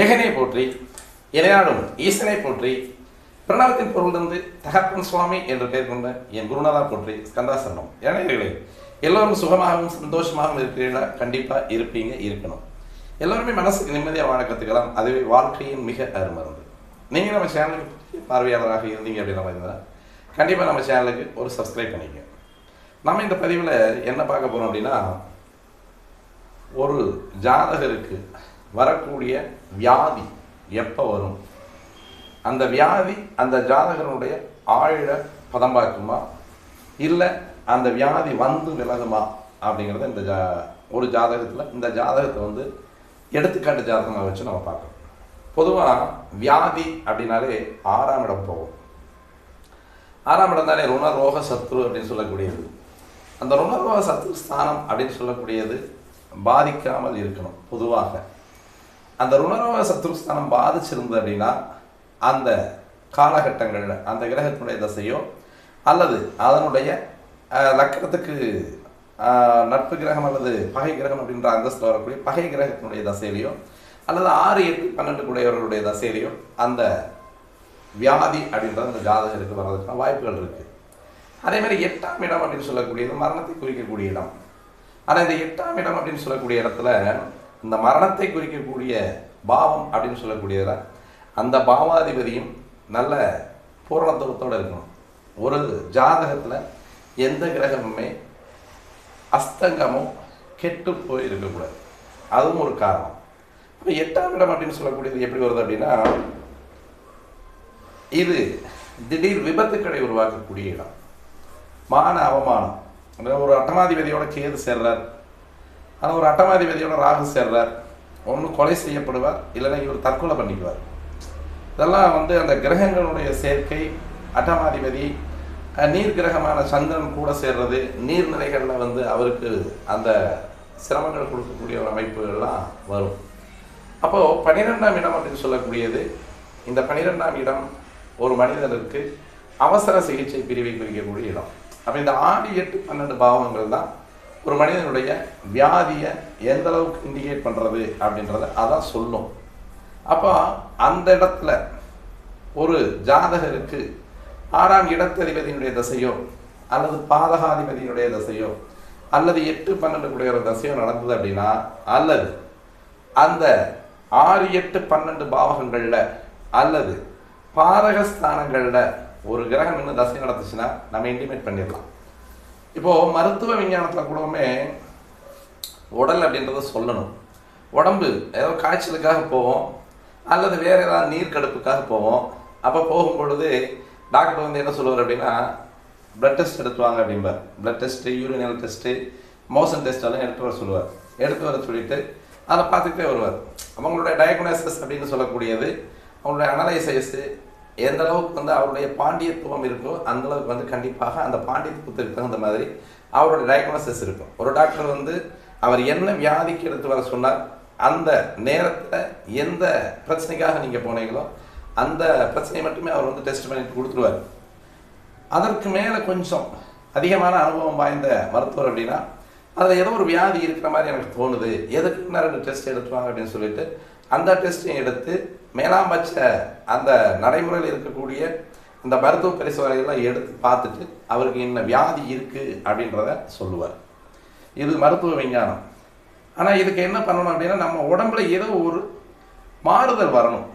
ஏகனை போற்றி இளையாடும் ஈசனை போற்றி பிரணவத்தின் பொருளிலிருந்து தகப்பன் சுவாமி என்று பெயர் கொண்ட என் குருநாதா போற்றி ஸ்கந்தாசரணம். இளைஞர்களே, எல்லோரும் சுகமாகவும் சந்தோஷமாகவும் இருக்கிறீங்களா? கண்டிப்பாக இருப்பீங்க, இருக்கணும். எல்லோருமே மனசுக்கு நிம்மதியாக வாழ கற்றுக்கலாம். அதுவே வாழ்க்கையின் மிக அருமருந்து. நீங்கள் நம்ம சேனலுக்கு பார்வையாளராக இருந்தீங்க அப்படின்ற மாதிரி இருந்தால் கண்டிப்பாக நம்ம சேனலுக்கு ஒரு சப்ஸ்கிரைப் பண்ணிக்க. நம்ம இந்த பதிவில் என்ன பார்க்க போகிறோம் அப்படின்னா, ஒரு ஜாதகருக்கு வரக்கூடிய வியாதி எப்போ வரும், அந்த வியாதி அந்த ஜாதகனுடைய ஆழ பதம் பார்க்குமா, இல்லை அந்த வியாதி வந்து விலகுமா அப்படிங்கிறத இந்த ஒரு ஜாதகத்தில் இந்த ஜாதகத்தை வந்து எடுத்துக்காட்டு ஜாதகமாக வச்சு நம்ம பார்க்கணும். பொதுவாக வியாதி அப்படின்னாலே 6ஆம் இடம் போகும். 6ஆம் இடம் தானே ருணரோக சத்ரு அப்படின்னு சொல்லக்கூடியது. அந்த ருணரோக சத்ரு ஸ்தானம் அப்படின்னு சொல்லக்கூடியது பாதிக்காமல் இருக்கணும். பொதுவாக அந்த ருணரோக சத்ருஸ்தானம் பாதிச்சிருந்தது அப்படின்னா அந்த காலகட்டங்களில் அந்த கிரகத்தினுடைய தசையோ அல்லது அதனுடைய லக்கணத்துக்கு நட்பு கிரகம் அல்லது பகை கிரகம் அப்படின்ற அந்தஸ்தில் வரக்கூடிய பகை கிரகத்தினுடைய தசையிலையோ அல்லது 6, 8, 12 கூடியவர்களுடைய தசையிலையோ அந்த வியாதி அப்படின்றது அந்த ஜாதகருக்கு வர்றதுக்கான வாய்ப்புகள் இருக்குது. அதே மாதிரி 8ஆம் இடம் அப்படின்னு சொல்லக்கூடியது மரணத்தை குறிக்கக்கூடிய இடம். ஆனால் இந்த 8ஆம் இடம் அப்படின்னு சொல்லக்கூடிய இடத்துல இந்த மரணத்தை குறிக்கக்கூடிய பாவம் அப்படின்னு சொல்லக்கூடியதில் அந்த பாவாதிபதியும் நல்ல பூரணத்துவத்தோடு இருக்கணும். ஒரு ஜாதகத்தில் எந்த கிரகமுமே அஸ்தங்கமும் கெட்டு போய் இருக்கக்கூடாது. அதுவும் ஒரு காரணம். இப்போ 8ஆம் இடம் அப்படின்னு சொல்லக்கூடியது எப்படி வருது அப்படின்னா, இது திடீர் விபத்துக்களை உருவாக்கக்கூடிய இடம். மான அவமானம். ஒரு அட்டமாதிபதியோட கேது சேர்றார், ஆனால் ஒரு அட்டமாதிபதியோட ராகு சேர்றார். ஒன்று கொலை செய்யப்படுவார், இல்லைன்னா இவர் தற்கொலை பண்ணிக்குவார். இதெல்லாம் வந்து அந்த கிரகங்களுடைய சேர்க்கை. அட்டமாதிபதி நீர் கிரகமான சந்திரன் கூட சேர்றது, நீர்நிலைகளில் வந்து அவருக்கு அந்த சிரமங்கள் கொடுக்கக்கூடிய ஒரு அமைப்புகள்லாம் வரும். அப்போது 12ஆம் இடம் அப்படின்னு சொல்லக்கூடியது, இந்த 12ஆம் இடம் ஒரு மனிதனுக்கு அவசர சிகிச்சை பிரிவை குறிக்கக்கூடிய இடம். அப்போ இந்த 6, 8, 12 பாவங்கள் தான் ஒரு மனிதனுடைய வியாதியை எந்த அளவுக்கு இண்டிகேட் பண்ணுறது அப்படின்றத அதான் சொல்லும். அப்போ அந்த இடத்துல ஒரு ஜாதகருக்கு 6ஆம் இடத்ததிபதியினுடைய தசையோ அல்லது பாதகாதிபதியினுடைய தசையோ அல்லது 8, 12 கூடிய ஒரு தசையோ நடந்தது அப்படின்னா, அல்லது அந்த 6, 8, 12 பாவகங்களில் அல்லது பாதகஸ்தானங்களில் ஒரு கிரகம் இன்னும் தசை நடத்துச்சுன்னா நம்ம இன்டிமேட் பண்ணிடலாம். இப்போது மருத்துவ விஞ்ஞானத்தில் கூடவுமே உடல் அப்படின்றத சொல்லணும். உடம்பு ஏதோ காய்ச்சலுக்காக போவோம் அல்லது வேறு ஏதாவது நீர்க்கடுப்புக்காக போவோம். அப்போ போகும் பொழுது டாக்டர் வந்து என்ன சொல்லுவார் அப்படின்னா, பிளட் டெஸ்ட் எடுத்துவாங்க அப்படிம்பார். Blood test, urinal test, motion டெஸ்ட்டெல்லாம் எடுத்து வர சொல்லுவார். எடுத்து வர சொல்லிவிட்டு அதை பார்த்துக்கிட்டே வருவார். அவங்களுடைய டயக்னோசிஸ் அப்படின்னு சொல்லக்கூடியது, அவங்களுடைய அனலைசைஸு எந்த அளவுக்கு வந்து அவருடைய பாண்டியத்துவம் இருக்கோ அந்தளவுக்கு வந்து கண்டிப்பாக அந்த பாண்டியத்துவத்துக்கு தகுந்த மாதிரி அவருடைய டயக்னோசிஸ் இருக்கும். ஒரு டாக்டர் வந்து அவர் என்ன வியாதிக்கு எடுத்து வர சொன்னார், அந்த நேரத்தில் எந்த பிரச்சனைக்காக நீங்கள் போனீங்களோ அந்த பிரச்சனையை மட்டுமே அவர் வந்து டெஸ்ட் பண்ணிட்டு கொடுத்துருவார். அதற்கு மேலே கொஞ்சம் அதிகமான அனுபவம் வாய்ந்த மருத்துவர் அப்படின்னா, அதில் ஏதோ ஒரு வியாதி இருக்கிற மாதிரி எனக்கு தோணுது, எதுக்கு 2 டெஸ்ட் எடுத்துவாங்க அப்படின்னு சொல்லிட்டு அந்த டெஸ்ட்டையும் எடுத்து மேலாம்பட்ச அந்த நடைமுறையில் இருக்கக்கூடிய அந்த மருத்துவ பரிசோதனைகள்லாம் எடுத்து பார்த்துட்டு அவருக்கு என்ன வியாதி இருக்குது அப்படின்றத சொல்லுவார். இது மருத்துவ விஞ்ஞானம். ஆனால் இதுக்கு என்ன பண்ணணும் அப்படின்னா, நம்ம உடம்புல ஏதோ ஒரு மாறுதல் வரணும்.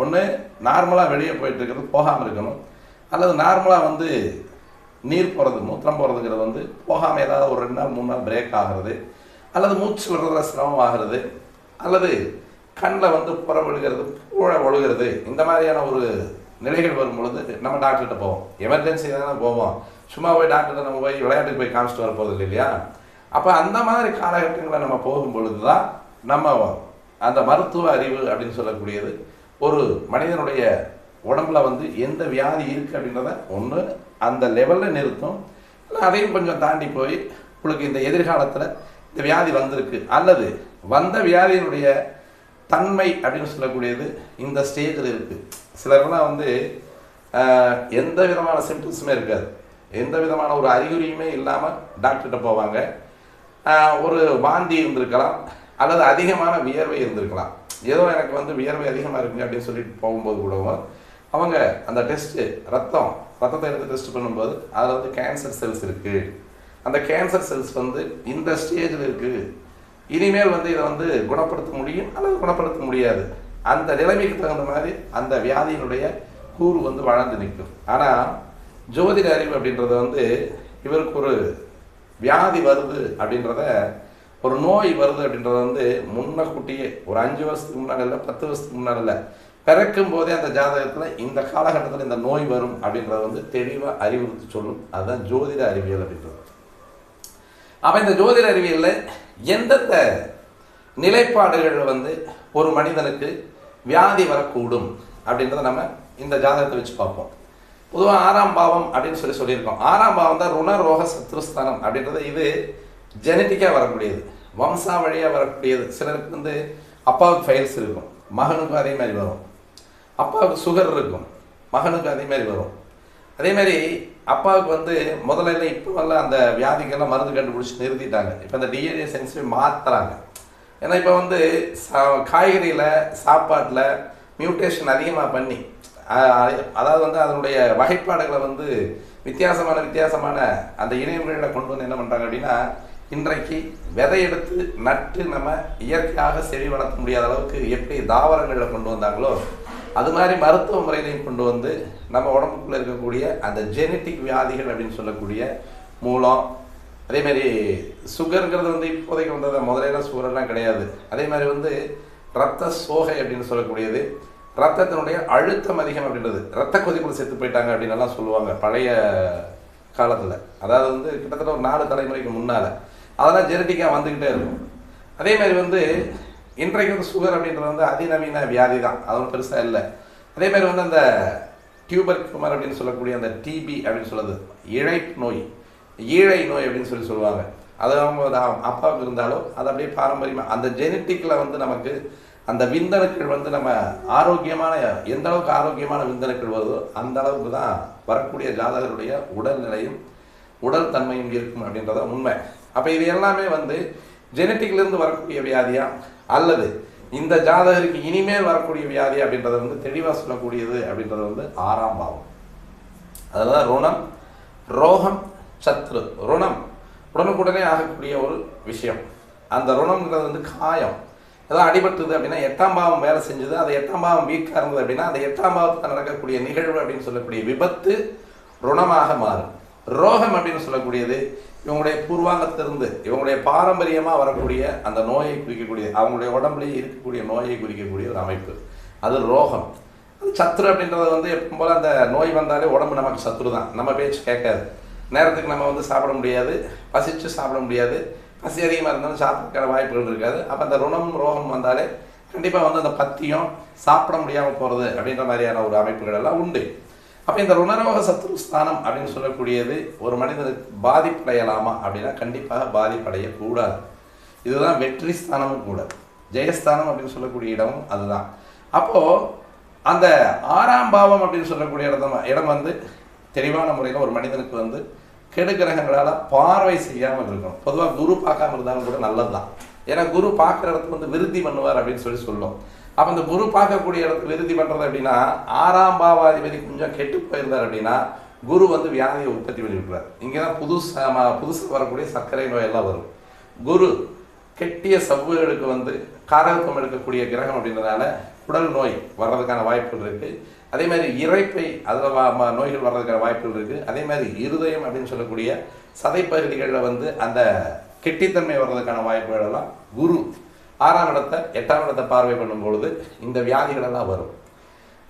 ஒன்று நார்மலாக வெளியே போயிட்டு இருக்கிறது போகாமல் இருக்கணும், அல்லது நார்மலாக வந்து நீர் போகிறது, மூத்திரம் போகிறதுங்கிறது வந்து போகாமல் ஏதாவது ஒரு 2 நாள் 3 நாள் பிரேக் ஆகிறது, அல்லது மூச்சு விடுறதுல சிரமம் ஆகிறது, அல்லது கண்ணில் வந்து புற ஒழுகிறது, பூழ ஒழுகிறது, இந்த மாதிரியான ஒரு நிலைகள் வரும் பொழுது நம்ம டாக்டர்கிட்ட போவோம். எமர்ஜென்சி தானே போவோம், சும்மா போய் டாக்டர்கிட்ட நம்ம போய் விளையாட்டுக்கு போய் காமிச்சிட்டு வர போகிறது இல்லையா. அப்போ அந்த மாதிரி காலகட்டங்களில் நம்ம போகும் பொழுது தான் நம்ம அந்த மருத்துவ அறிவு அப்படின்னு சொல்லக்கூடியது ஒரு மனிதனுடைய உடம்புல வந்து எந்த வியாதி இருக்குது அப்படின்றத ஒன்று அந்த லெவலில் நிறுத்தும், இல்லை அதையும் கொஞ்சம் தாண்டி போய் உங்களுக்கு இந்த எதிர்காலத்தில் இந்த வியாதி வந்திருக்கு அல்லது வந்த வியாதியினுடைய தன்மை அப்படின்னு சொல்லக்கூடியது இந்த ஸ்டேஜில் இருக்குது. சிலர்லாம் வந்து எந்த விதமான சிம்டம்ஸுமே இருக்காது, எந்த விதமான ஒரு அறிகுறியுமே இல்லாமல் டாக்டர்கிட்ட போவாங்க. ஒரு வாந்தி இருந்திருக்கலாம் அல்லது அதிகமான வியர்வை இருந்திருக்கலாம். ஏதோ எனக்கு வந்து வியர்வை அதிகமாக இருக்குங்க அப்படின்னு சொல்லிட்டு போகும்போது கூடவும் அவங்க அந்த டெஸ்ட்டு ரத்தத்தை எடுத்து டெஸ்ட் பண்ணும்போது அதில் வந்து கேன்சர் செல்ஸ் இருக்குது, அந்த கேன்சர் செல்ஸ் வந்து இந்த ஸ்டேஜில் இருக்குது, இனிமேல் வந்து இதை வந்து குணப்படுத்த முடியும் அல்லது குணப்படுத்த முடியாது, அந்த நிலைமைக்கு தகுந்த மாதிரி அந்த வியாதியினுடைய கூறு வந்து வளர்ந்து நிற்கும். ஆனால் ஜோதிட அறிவு அப்படின்றத வந்து இவருக்கு ஒரு வியாதி வருது அப்படின்றத, ஒரு நோய் வருது அப்படின்றத வந்து முன்னக்கூட்டியே ஒரு 5 வருஷத்துக்கு முன்னாடி இல்லை, 10 வருஷத்துக்கு முன்னாடி இல்லை, பிறக்கும் போதே அந்த ஜாதகத்தில் இந்த காலகட்டத்தில் இந்த நோய் வரும் அப்படின்றத வந்து தெளிவாக அறிவுறுத்தி சொல்லும். அதுதான் ஜோதிட அறிவியல் அப்படின்றது. அப்போ இந்த ஜோதிட அறிவியலில் எந்தெந்த நிலைப்பாடுகளில் வந்து ஒரு மனிதனுக்கு வியாதி வரக்கூடும் அப்படின்றத நம்ம இந்த ஜாதகத்தை வச்சு பார்ப்போம். பொதுவாக 6ஆம் பாவம் அப்படின்னு சொல்லியிருக்கோம். 6ஆம் பாவம் தான் ருண ரோக சத்ருஸ்தானம் அப்படின்றது. இது ஜெனட்டிக்காக வரக்கூடியது, வம்சா வழியாக வரக்கூடியது. சிலருக்கு வந்து அப்பாவுக்கு ஃபைல்ஸ் இருக்கும், மகனுக்கும் அதே மாதிரி வரும். அப்பாவுக்கு சுகர் இருக்கும், மகனுக்கு அதே மாதிரி வரும். அதே மாதிரி அப்பாவுக்கு வந்து முதல்ல இப்போ வரல அந்த வியாதிக்கெல்லாம் மருந்து கண்டுபிடிச்சி நிறுத்திட்டாங்க. இப்போ அந்த டிஎன்ஏ சென்சிட்டிவ் மாற்றுறாங்க. ஏன்னா இப்போ வந்து காய்கறியில் சாப்பாட்டில் மியூட்டேஷன் அதிகமாக பண்ணி, அதாவது வந்து அதனுடைய வகைப்பாடுகளை வந்து வித்தியாசமான அந்த இணைவுகளில் கொண்டு வந்து என்ன பண்ணுறாங்க அப்படின்னா, இன்றைக்கு விதை எடுத்து நட்டு நம்ம இயற்கையாக செடி வளர்த்த முடியாத அளவுக்கு எப்படி தாவரங்களில் கொண்டு வந்தாங்களோ அது மாதிரி மருத்துவ முறையிலையும் கொண்டு வந்து நம்ம உடம்புக்குள்ளே இருக்கக்கூடிய அந்த ஜெனட்டிக் வியாதிகள் அப்படின்னு சொல்லக்கூடிய மூலம், அதேமாதிரி சுகருங்கிறது வந்து இப்போதைக்கு வந்தது, முதலையெல்லாம் சுகரெல்லாம் கிடையாது. அதே மாதிரி வந்து இரத்த சோகை அப்படின்னு சொல்லக்கூடியது, ரத்தத்தினுடைய அழுத்தம் அதிகம் அப்படின்றது, ரத்த கொதிக்குள்ள செத்து போயிட்டாங்க அப்படின்னு எல்லாம் சொல்லுவாங்க பழைய காலத்தில். அதாவது வந்து கிட்டத்தட்ட ஒரு 4 தலைமுறைக்கு முன்னால் அதெல்லாம் ஜெனட்டிக்காக வந்துக்கிட்டே இருக்கும். அதே மாதிரி வந்து இன்றைக்கு வந்து சுகர் அப்படின்றது வந்து அதிநவீன வியாதி தான், அது ஒன்றும் பெருசாக இல்லை. அதே மாதிரி வந்து அந்த டியூபர் குமர் அப்படின்னு சொல்லக்கூடிய அந்த டிபி அப்படின்னு சொல்லுது, ஈழை நோய் அப்படின்னு சொல்லுவாங்க. அது அவங்க அப்பாவுக்கு இருந்தாலும் அது அப்படியே பாரம்பரியமாக அந்த ஜெனட்டிக்கில் வந்து நமக்கு அந்த விந்தணுக்கள் வந்து நம்ம ஆரோக்கியமான, எந்த அளவுக்கு ஆரோக்கியமான விந்தணுக்கள் வருதோ அந்த அளவுக்கு தான் வரக்கூடிய ஜாதகருடைய உடல்நிலையும் உடல் தன்மையும் இருக்கும் அப்படின்றத உண்மை. அப்போ இது எல்லாமே வந்து ஜெனட்டிக்லேருந்து வரக்கூடிய வியாதியா அல்லது இந்த ஜாதகருக்கு இனிமேல் வரக்கூடிய வியாதி அப்படின்றத வந்து தெளிவாக சொல்லக்கூடியது அப்படின்றது வந்து 6ஆம் பாவம். அதுதான் ருணம், ரோகம், சத்ரு. ருணம் உடனுக்குடனே ஆகக்கூடிய ஒரு விஷயம். அந்த ருணம்ன்றது வந்து காயம், ஏதாவது அடிபட்டுது அப்படின்னா 8ஆம் பாவம் வேலை செஞ்சது, அது 8ஆம் பாவம் வீக்காக இருந்தது அப்படின்னா அந்த 8ஆம் பாவத்தில் நடக்கக்கூடிய நிகழ்வு அப்படின்னு சொல்லக்கூடிய விபத்து ருணமாக மாறும். ரோகம் அப்படின்னு சொல்லக்கூடியது இவங்களுடைய பூர்வாங்கத்திலிருந்து இவங்களுடைய பாரம்பரியமாக வரக்கூடிய அந்த நோயை குறிக்கக்கூடிய, அவங்களுடைய உடம்புலேயே இருக்கக்கூடிய நோயை குறிக்கக்கூடிய ஒரு அமைப்பு, அது ரோகம். அது சத்ரு அப்படின்றது வந்து எப்போ போல் அந்த நோய் வந்தாலே உடம்பு நமக்கு சத்ரு தான், நம்ம பேச்சு கேட்காது, நேரத்துக்கு நம்ம வந்து சாப்பிட முடியாது, பசிச்சு சாப்பிட முடியாது, பசி அதிகமாக இருந்தாலும் சாப்பிட்ற வாய்ப்புகள் இருக்காது. அப்போ அந்த ரோகம் வந்தாலே கண்டிப்பாக வந்து அந்த பத்தியம் சாப்பிட முடியாமல் போகிறது அப்படின்ற மாதிரியான ஒரு அமைப்புகள் எல்லாம் உண்டு. அப்போ இந்த ருணரோக சத்ருஸ்தானம் அப்படின்னு சொல்லக்கூடியது ஒரு மனிதனுக்கு பாதிப்படையலாமா அப்படின்னா கண்டிப்பாக பாதிப்படையக்கூடாது. இதுதான் வெற்றி ஸ்தானமும் கூட, ஜெயஸ்தானம் அப்படின்னு சொல்லக்கூடிய இடமும் அதுதான். அப்போது அந்த 6ஆம் பாவம் அப்படின்னு சொல்லக்கூடிய இடம் வந்து தெளிவான முறையில் ஒரு மனிதனுக்கு வந்து கெடுகிரகங்களால் பார்வை செய்யாமல் இருக்கணும். பொதுவாக குரு பார்க்காம இருந்தாலும் கூட நல்லது தான். ஏன்னா குரு பார்க்குற இடத்துக்கு வந்து விருத்தி பண்ணுவார் அப்படின்னு சொல்லும். அப்போ இந்த குரு பார்க்கக்கூடிய இடத்துக்கு விருத்தி பண்ணுறது அப்படின்னா 6ஆம் பாவாதிபதி கொஞ்சம் கெட்டு போயிருந்தார் அப்படின்னா குரு வந்து வியாதியை உற்பத்தி பண்ணிவிடுவார். இங்கே தான் புதுசாக வரக்கூடிய சர்க்கரை நோயெல்லாம் வரும். குரு கெட்டிய சவ்வுகளுக்கு வந்து காரகத்துவம் எடுக்கக்கூடிய கிரகம் அப்படின்றதுனால உடல் நோய் வர்றதுக்கான வாய்ப்புகள் இருக்குது. அதே மாதிரி இறைப்பை அதில் நோய்கள் வர்றதுக்கான வாய்ப்புகள் இருக்குது. அதே மாதிரி இருதயம் அப்படின்னு சொல்லக்கூடிய சதைப்பகுதிகளில் வந்து அந்த கெட்டித்தன்மை வர்றதுக்கான வாய்ப்புகள் எல்லாம் குரு 6ஆம் இடத்தை 8ஆம் இடத்தை பார்வை பண்ணும் பொழுது இந்த வியாதிகள் எல்லாம் வரும்.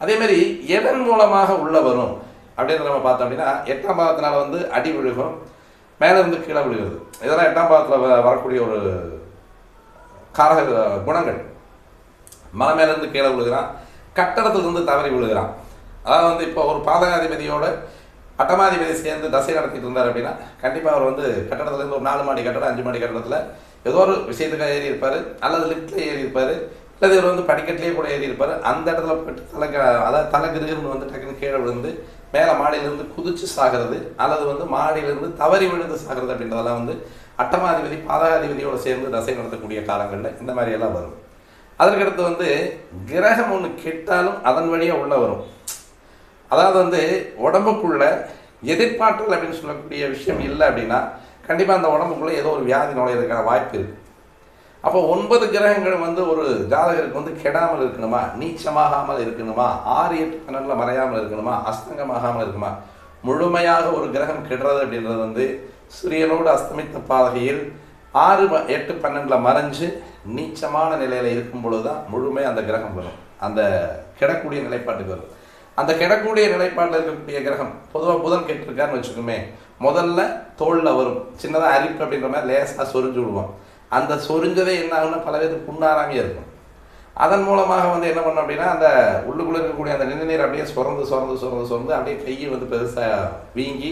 அதே மாதிரி எதன் மூலமாக உள்ள வரும் அப்படின்றத நம்ம பார்த்தோம் அப்படின்னா 8ஆம் பாவத்தினால வந்து அடி விழுகும், மேலே இருந்து கீழே விழுகிறது. இதெல்லாம் 8ஆம் பாவத்தில் வரக்கூடிய ஒரு காரக குணங்கள். மலை மேலேருந்து கீழே விழுகிறான், கட்டடத்துலேருந்து தவறி விழுகிறான். அதாவது வந்து இப்போ ஒரு பாதகாதிபதியோட 8ஆம் சேர்ந்து தசை நடத்திட்டு இருந்தார் அப்படின்னா கண்டிப்பாக அவர் வந்து கட்டடத்துலேருந்து ஒரு 4 மாடி கட்டடம் 5 மாடி கட்டடத்தில் ஏதோ ஒரு விஷயத்துக்காக ஏறி இருப்பார், அல்லது லிஃப்டில் ஏறி இருப்பார், இல்லை இவர் வந்து படிக்கட்டிலே கூட ஏறி இருப்பார். அந்த இடத்துல போய்ட்டு அதாவது தலைகிருன்னு வந்து டக்குன்னு கீழே விழுந்து மேலே மாடியிலேருந்து குதிச்சு சாகிறது, அல்லது வந்து மாடியிலேருந்து தவறி விழுந்து சாகிறது அப்படின்றதெல்லாம் வந்து 8ஆம் பாதகாதிபதியோடு சேர்ந்து தசை நடத்தக்கூடிய காலங்களில் இந்த மாதிரியெல்லாம் வரும். அதற்கடுத்து வந்து கிரகம் ஒன்று கெட்டாலும் அதன் வழியாக உள்ள வரும். அதாவது வந்து உடம்புக்குள்ள எதிர்பார்த்தல் அப்படின்னு சொல்லக்கூடிய விஷயம் இல்லை அப்படின்னா கண்டிப்பாக அந்த உடம்புக்குள்ளே ஏதோ ஒரு வியாதி நுழையிறதுக்கான வாய்ப்பு இருக்குது. அப்போ 9 கிரகங்கள் வந்து ஒரு ஜாதகருக்கு வந்து கெடாமல் இருக்கணுமா, நீச்சமாகாமல் இருக்கணுமா, 6, 8, 12 மறையாமல் இருக்கணுமா, அஸ்தங்கமாகாமல் இருக்குமா? முழுமையாக ஒரு கிரகம் கெடுறது அப்படின்றது வந்து சூரியனோடு அஸ்தமித்த பாதகையில் 6, 8, 12 மறைஞ்சு நீச்சமான நிலையில் இருக்கும் பொழுது தான் முழுமையாக அந்த கிரகம் வரும், அந்த கெடக்கூடிய நிலைப்பாட்டுக்கு வரும். அந்த கெடக்கூடிய நிலைப்பாட்டில் இருக்கக்கூடிய கிரகம் பொதுவாக புதன் கெட்டிருக்காருன்னு வச்சுக்கோமே, முதல்ல தோளில் வரும், சின்னதாக அரிப்பு அப்படின்ற மாதிரி லேசாக சொரிஞ்சு விடுவோம். அந்த சொரிஞ்சதே என்ன ஆகுன்னா பல பேருக்கு புண்ணாராமையே இருக்கும். அதன் மூலமாக வந்து என்ன பண்ணோம் அப்படின்னா அந்த உள்ளுக்குள்ளே இருக்கக்கூடிய அந்த நிணநீர் அப்படியே சுரந்து அப்படியே கையை வந்து பெருசாக வீங்கி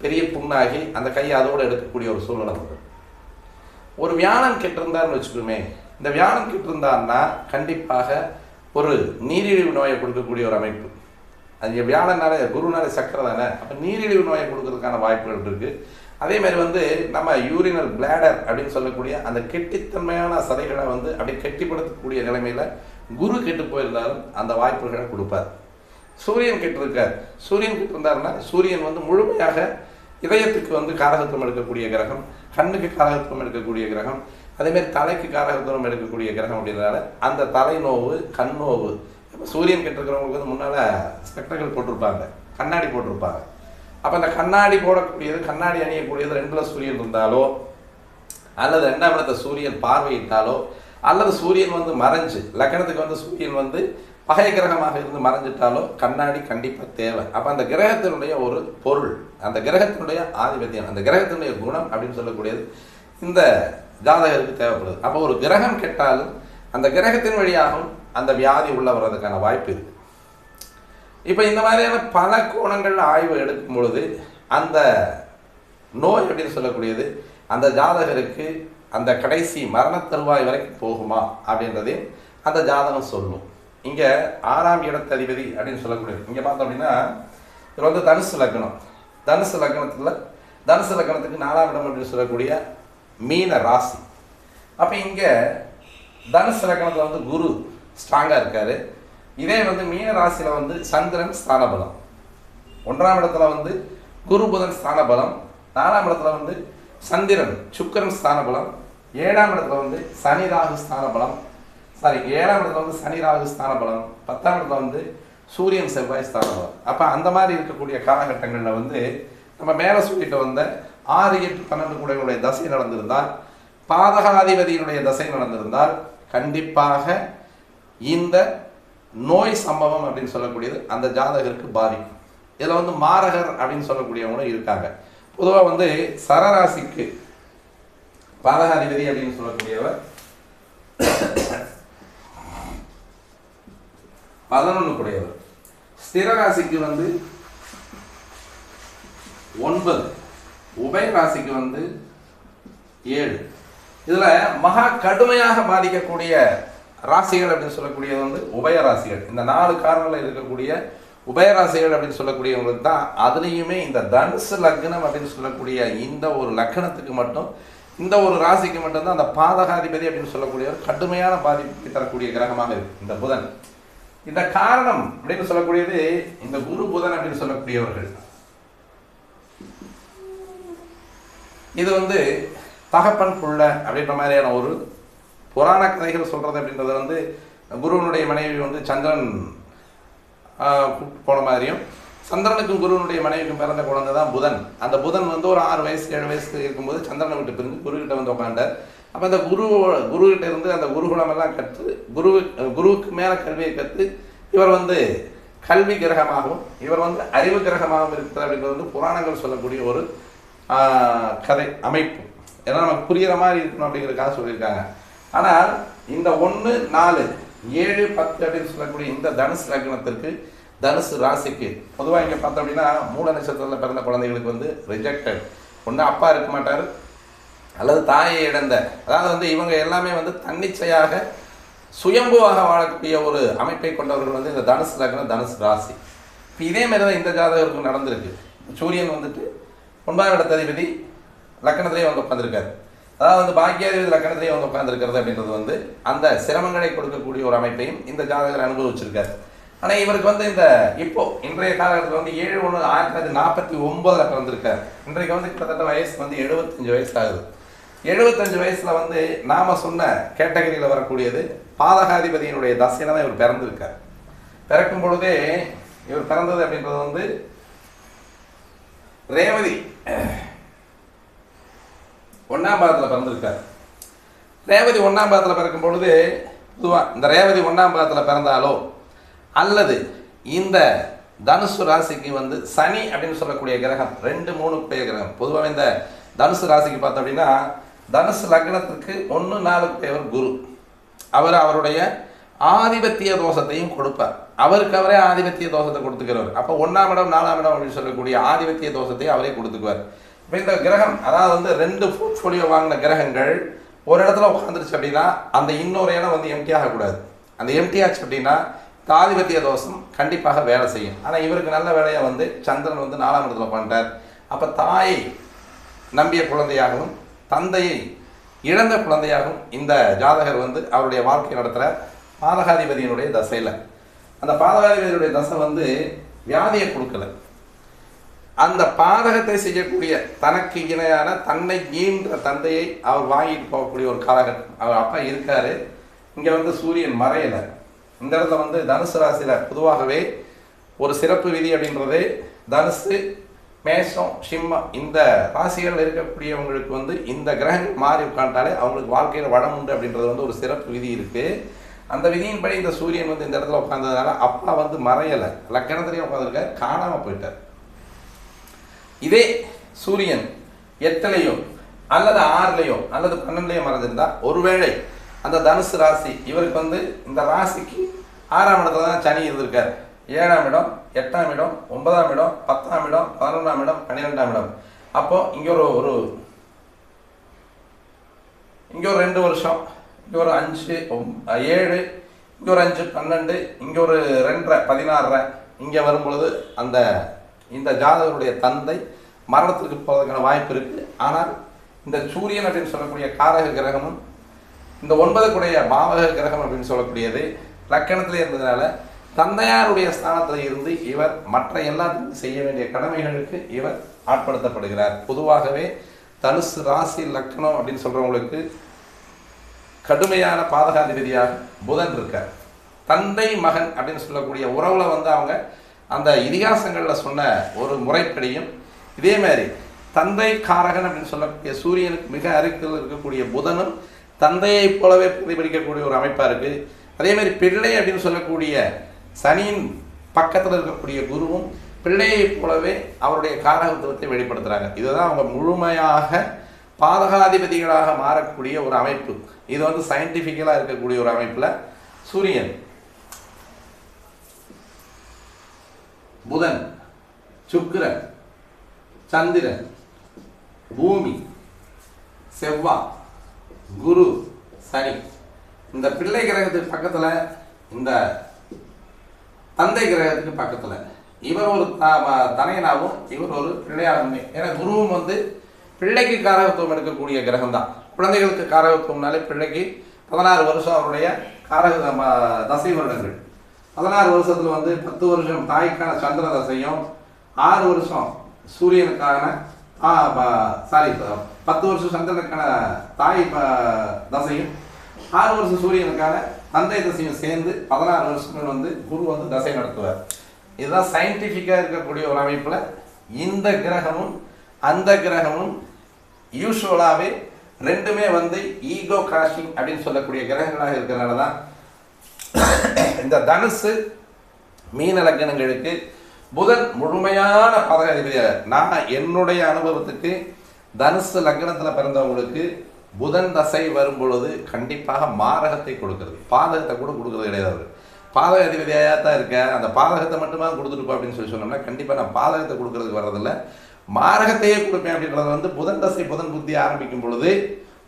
பெரிய புண்ணாகி அந்த கையை அதோடு எடுக்கக்கூடிய ஒரு சூழ்நிலை வரும். ஒரு வியாழன் கெட்டிருந்தார்னு வச்சுக்கோமே, இந்த வியாழன் கெட்டிருந்தார்னா கண்டிப்பாக ஒரு நீரிழிவு நோயை கொடுக்கக்கூடிய ஒரு அமைப்பு. அது வியாழனால குருனால சக்கரை தானே, அப்போ நீரிழிவு நோயை கொடுக்கறதுக்கான வாய்ப்புகள் இருக்குது. அதே மாதிரி வந்து நம்ம யூரினல் பிளாடர் அப்படின்னு சொல்லக்கூடிய அந்த கெட்டித்தன்மையான சதைகளை வந்து அப்படியே கெட்டிப்படுத்தக்கூடிய நிலைமையில் குரு கெட்டு போயிருந்தாலும் அந்த வாய்ப்புகளை கொடுப்பார். சூரியன் கெட்டிருக்கார், சூரியன் கெட்டிருந்தாருன்னா சூரியன் வந்து முழுமையாக இதயத்துக்கு வந்து காரகத்துவம் எடுக்கக்கூடிய கிரகம், கண்ணுக்கு காரகத்துவம் எடுக்கக்கூடிய கிரகம், அதேமாதிரி தலைக்கு காரகத்துவம் எடுக்கக்கூடிய கிரகம் அப்படின்றதால அந்த தலைநோவு, கண் நோவு. இப்போ சூரியன் கெட்டிருக்கிறவங்களுக்கு வந்து முன்னால் ஸ்பெக்டர்கள் போட்டிருப்பாங்க, கண்ணாடி போட்டிருப்பாங்க. அப்போ அந்த கண்ணாடி போடக்கூடியது, கண்ணாடி அணியக்கூடியது 2ல் சூரியன் இருந்தாலோ அல்லது 2ஆம் இடத்தை சூரியன் பார்வையிட்டாலோ அல்லது சூரியன் வந்து மறைஞ்சு லக்னத்துக்கு வந்து சூரியன் வந்து பகை கிரகமாக இருந்து மறைஞ்சிட்டாலோ கண்ணாடி கண்டிப்பாக தேவை. அப்போ அந்த கிரகத்தினுடைய ஒரு பொருள், அந்த கிரகத்தினுடைய ஆதிபத்தியம், அந்த கிரகத்தினுடைய குணம் அப்படின்னு சொல்லக்கூடியது இந்த ஜாதகருக்கு தேவைப்படுது. அப்போ ஒரு கிரகம் கெட்டாலும் அந்த கிரகத்தின் வழியாகவும் அந்த வியாதி உள்ள வர்றதுக்கான வாய்ப்பு இருக்குது. இப்போ இந்த மாதிரியான பல கோணங்கள் ஆய்வு எடுக்கும் பொழுது அந்த நோய் அப்படின்னு சொல்லக்கூடியது அந்த ஜாதகருக்கு அந்த கடைசி மரண தருவாய் வரைக்கும் போகுமா அப்படின்றதையும் அந்த ஜாதகம் சொல்லும். இங்கே 6ஆம் இடத்து அதிபதி அப்படின்னு சொல்லக்கூடியது இங்கே பார்த்தோம் அப்படின்னா இது வந்து தனுசு லக்னம். தனுசு லக்னத்துக்கு 4ஆம் இடம் அப்படின்னு சொல்லக்கூடிய மீன ராசி. அப்போ இங்கே தனுசு லக்னத்தில் வந்து குரு ஸ்ட்ராங்காக இருக்கார். இதே வந்து மீன ராசியில் வந்து சந்திரன் ஸ்தானபலம், 1ஆம் இடத்துல வந்து குரு புதன் ஸ்தானபலம், 4ஆம் இடத்துல வந்து சந்திரன் சுக்கிரன் ஸ்தானபலம், 7ஆம் இடத்துல வந்து சனி ராகு ஸ்தானபலம், 7ஆம் இடத்துல வந்து சனி ராகு ஸ்தானபலம், 10ஆம் இடத்துல வந்து சூரியன் செவ்வாய் ஸ்தானபலம். அப்போ அந்த மாதிரி இருக்கக்கூடிய காலகட்டங்களில் வந்து நம்ம மேலே சொல்லிட்டு வந்த 6, 8, 12 கூடையுடைய தசை நடந்திருந்தால், பாதகாதிபதியினுடைய தசை நடந்திருந்தால் கண்டிப்பாக இந்த நோய் சம்பவம் அப்படின்னு சொல்லக்கூடியது அந்த ஜாதகருக்கு பாதிக்கும். இதில் வந்து மாரகர் அப்படின்னு சொல்லக்கூடியவங்களும் இருக்காங்க. பொதுவாக வந்து சரராசிக்கு பாதகாதிபதி அப்படின்னு சொல்லக்கூடியவர் 11 கூடையவர், ஸ்திரராசிக்கு வந்து 9, உபயராசிக்கு வந்து 7. இதில் மகா கடுமையாக பாதிக்கக்கூடிய ராசிகள் அப்படின்னு சொல்லக்கூடியது வந்து உபயராசிகள். இந்த 4 காரணங்களில் இருக்கக்கூடிய உபயராசிகள் அப்படின்னு சொல்லக்கூடியவங்களுக்கு தான். அதுலேயுமே இந்த தனுசு லக்னம் அப்படின்னு சொல்லக்கூடிய இந்த ஒரு லக்னத்துக்கு மட்டும், இந்த ஒரு ராசிக்கு மட்டும்தான் அந்த பாதகாதிபதி அப்படின்னு சொல்லக்கூடியவர் கடுமையான பாதிப்பை தரக்கூடிய கிரகமாக இருக்கு இந்த புதன். இந்த காரணம் அப்படின்னு சொல்லக்கூடியது இந்த குரு புதன் அப்படின்னு சொல்லக்கூடியவர்கள். இது வந்து தகப்பன் புள்ள அப்படின்ற மாதிரியான ஒரு புராண கதைகள் சொல்கிறது அப்படின்றது வந்து குருவனுடைய மனைவி வந்து சந்திரன் போன மாதிரியும், சந்திரனுக்கும் குருவனுடைய மனைவிக்கும் பிறந்த குழந்தை தான் புதன். அந்த புதன் வந்து ஒரு 6 வயசு 7 வயசு இருக்கும்போது சந்திரனை விட்டு பிரிஞ்சு குருக்கிட்ட வந்து உட்காண்டார். அப்போ அந்த குருக்கிட்ட இருந்து அந்த குருகுலமெல்லாம் கற்று குருவுக்கு மேலே கல்வியை கற்று இவர் வந்து கல்வி கிரகமாகவும் இவர் வந்து அறிவு கிரகமாகவும் இருக்கிறார் அப்படின்றது வந்து புராணங்கள் சொல்லக்கூடிய ஒரு கதை அமைப்பு. ஏன்னா நமக்கு புரிகிற மாதிரி இருக்கணும் அப்படிங்கிறதுக்காக சொல்லியிருக்காங்க. ஆனால் இந்த 1, 4, 7, 10 அப்படின்னு சொல்லக்கூடிய இந்த தனுசு லக்னத்திற்கு, தனுசு ராசிக்கு பொதுவாக இங்கே பார்த்தோம் அப்படின்னா மூல நட்சத்திரத்தில் பிறந்த குழந்தைகளுக்கு வந்து ரிஜெக்டட், ஒன்று அப்பா இருக்க மாட்டார் அல்லது தாயை இழந்த, அதாவது வந்து இவங்க எல்லாமே வந்து தன்னிச்சையாக சுயம்புவாக வாழக்கூடிய ஒரு அமைப்பை கொண்டவர்கள் வந்து இந்த தனுசு லக்னம், தனுசு ராசி. இப்போ இதே மாதிரி தான் இந்த ஜாதகருக்கு நடந்திருக்கு. சூரியன் வந்துட்டு 9ஆம் இடத்து அதிபதி லக்னத்திலே வந்து உட்காந்துருக்காரு. அதாவது வந்து பாக்கியாதிபதி லக்னத்திலேயே வந்து உட்கார்ந்துருக்கிறது அப்படின்றது வந்து அந்த சிரமங்களை கொடுக்கக்கூடிய ஒரு அமைப்பையும் இந்த ஜாதகர் அனுபவிச்சிருக்காரு. ஆனால் இவருக்கு வந்து இந்த இப்போ இன்றைய காலகட்டத்தில் வந்து 7/1/1949 பிறந்திருக்காரு. இன்றைக்கு வந்து கிட்டத்தட்ட வயசு வந்து 75 வயசு ஆகுது. 75 வயசுல வந்து நாம சொன்ன கேட்டகரியில் வரக்கூடியது பாதகாதிபதியினுடைய தசையில தான் இவர் பிறந்திருக்கார். பிறக்கும் பொழுதே இவர் பிறந்தது அப்படின்றது வந்து ரேவதி 1ஆம் பாதத்தில் பிறந்திருக்கார். ரேவதி 1ஆம் பாதத்தில் பிறக்கும் பொழுது பொதுவாக இந்த ரேவதி 1ஆம் பாதத்தில் பிறந்தாலோ அல்லது இந்த தனுசு ராசிக்கு வந்து சனி அப்படின்னு சொல்லக்கூடிய கிரகம் 2, 3 கிரகம். பொதுவாக இந்த தனுசு ராசிக்கு பார்த்தோம் அப்படின்னா தனுசு லக்னத்துக்கு 1, 4 குரு. அவர் அவருடைய ஆதிபத்திய தோஷத்தையும் கொடுப்பார். அவருக்கு அவரே ஆதிபத்திய தோஷத்தை கொடுத்துக்கிறவர். அப்போ 1ஆம் இடம் 4ஆம் இடம் அப்படின்னு சொல்லக்கூடிய ஆதிபத்திய தோஷத்தை அவரே கொடுத்துக்குவார். இப்போ இந்த கிரகம் அதாவது வந்து 2 போர்ட்ஃபோலியோ வாங்கின கிரகங்கள் ஒரு இடத்துல உட்காந்துருச்சு அப்படின்னா அந்த இன்னொரு இடம் வந்து எம்டி ஆகக்கூடாது. அந்த எம்டி ஆச்சு அப்படின்னா ஆதிபத்திய தோஷம் கண்டிப்பாக வேலை செய்யும். ஆனால் இவருக்கு நல்ல வேலையாக வந்து சந்திரன் வந்து 4ஆம் இடத்துல உட்காந்துட்டார். அப்போ தாயை நம்பிய குழந்தையாகவும் தந்தையை இழந்த குழந்தையாகவும் இந்த ஜாதகர் வந்து அவருடைய வாழ்க்கை நடத்துகிற பாதகாதிபதியினுடைய தசையில் அந்த பாதகாதிபதியினுடைய தசை வந்து வியாதியை கொடுக்கல. அந்த பாதகத்தை செய்யக்கூடிய தனக்கு இணையான தன்னை ஈன்ற தந்தையை அவர் வாங்கிட்டு போகக்கூடிய ஒரு காலகட்டம். அவர் அப்பா இருக்காரு. இங்கே வந்து சூரியன் மறையலை. இந்த இடத்துல வந்து தனுசு ராசியில் பொதுவாகவே ஒரு சிறப்பு விதி அப்படின்றது தனுசு, மேஷம், சிம்மம் இந்த ராசிகள் இருக்கக்கூடியவங்களுக்கு வந்து இந்த கிரகங்கள் மாறி உட்காண்டாலே அவங்களுக்கு வாழ்க்கையில் வளம் உண்டு அப்படின்றது வந்து ஒரு சிறப்பு விதி இருக்குது. அந்த விதியின்படி இந்த சூரியன் வந்து இந்த இடத்துல உட்கார்ந்ததுனால அப்பா வந்து மறையலை, லக்கணத்திலேயே உட்காந்துருக்கார், காணாமல் போயிட்டார். இதே சூரியன் 8லையோ அல்லது 6லையோ அல்லது 12லையோ மறைஞ்சிருந்தா ஒருவேளை அந்த தனுசு ராசி இவருக்கு வந்து இந்த ராசிக்கு 6ஆம் இடத்துல தான் சனி இருந்திருக்கார். 7ஆம் இடம், 8ஆம் இடம், 9ஆம் இடம், 10ஆம் இடம், 11ஆம் இடம், 12ஆம் இடம். அப்போ இங்கே ஒரு 2 வருஷம், இங்கே ஒரு 5, 7, இங்கே ஒரு 5, 12, இங்கே ஒரு 2, 16 இங்கே வரும்பொழுது இந்த ஜாதகருடைய தந்தை மரணத்துக்கு போவதற்கான வாய்ப்பு இருக்குது. ஆனால் இந்த சூரியன் அப்படின்னு சொல்லக்கூடிய காரக கிரகமும் இந்த 9 பாவக கிரகம் அப்படின்னு சொல்லக்கூடியது லக்கணத்தில் இருந்ததுனால தந்தையாருடைய ஸ்தானத்தில் இருந்து இவர் மற்ற எல்லாத்தையும் செய்ய வேண்டிய கடமைகளுக்கு இவர் ஆட்படுத்தப்படுகிறார். பொதுவாகவே தனுசு ராசி லக்கணம் அப்படின்னு சொல்கிறவங்களுக்கு கடுமையான பாதகாதிபதியாக புதன் இருக்கார். தந்தை மகன் அப்படின்னு சொல்லக்கூடிய உறவில் வந்து அவங்க அந்த இதிகாசங்களில் சொன்ன ஒரு முறைப்படியும் இதே மாதிரி தந்தை காரகன் அப்படின்னு சொல்லக்கூடிய சூரியனுக்கு மிக அருகில் இருக்கக்கூடிய புதனும் தந்தையை போலவே பிரதிபலிக்கக்கூடிய ஒரு அமைப்பாக இருக்குது. அதே மாதிரி பிள்ளை அப்படின்னு சொல்லக்கூடிய சனியின் பக்கத்தில் இருக்கக்கூடிய குருவும் பிள்ளையை போலவே அவருடைய காரகத்துவத்தை வெளிப்படுத்துகிறாங்க. இதுதான் அவங்க முழுமையாக பாதகாதிபதிகளாக மாறக்கூடிய ஒரு அமைப்பு. இது வந்து சயின்டிஃபிக்கலாக இருக்கக்கூடிய ஒரு அமைப்பில் சூரியன், புதன், சுக்கிரன், சந்திரன், பூமி, செவ்வாய், குரு, சனி இந்த பிள்ளை கிரகத்துக்கு பக்கத்தில் இந்த தந்தை கிரகத்துக்கு பக்கத்தில் இவர் ஒரு தனையனாகவும் இவர் ஒரு பிள்ளையாகுமே. ஏன்னா குருவும் வந்து பிள்ளைக்கு காரகத்துவம் எடுக்கக்கூடிய கிரகம் தான். குழந்தைகளுக்கு காரகத்துவம்னாலே பிள்ளைக்கு 16 வருஷம் அவருடைய காரக தசை வருடங்கள். 16 வருஷத்தில் வந்து 10 வருஷம் தாய்க்கான சந்திர தசையும் 6 வருஷம் சூரியனுக்கான 10 வருஷம் சந்திரனுக்கான தாய் தசையும் 6 வருஷம் சூரியனுக்கான தந்தை தசையும் சேர்ந்து 16 வருஷங்கள் வந்து குரு வந்து தசை நடத்துவார். இதுதான் சயின்டிஃபிக்காக இருக்கக்கூடிய ஒரு அமைப்பில் இந்த கிரகமும் அந்த கிரகமும் யூஸ்வலாகவே ரெண்டுமே வந்து ஈகோ கிராஷிங் அப்படின்னு சொல்லக்கூடிய கிரகங்களாக இருக்கிறனால தான் இந்த தனுசு மீன லக்னங்களுக்கு புதன் முழுமையான பாதகாதிபதியாக. நான் என்னுடைய அனுபவத்துக்கு தனுசு லக்னத்தில் பிறந்தவங்களுக்கு புதன் தசை வரும் பொழுது கண்டிப்பாக மாரகத்தை கொடுக்கறது, பாதகத்தை கூட கொடுக்கறது கிடையாது. பாதக அதிபதியாக தான் இருக்கேன், அந்த பாதகத்தை மட்டுமா கொடுத்துருப்போம் அப்படின்னு சொன்னோம்னா கண்டிப்பாக நான் பாதகத்தை கொடுக்கறதுக்கு வர்றதில்ல, மாரகத்தையே கொடுப்பேன் அப்படின்றது வந்து புதன் தசை புதன் புத்தி ஆரம்பிக்கும் பொழுது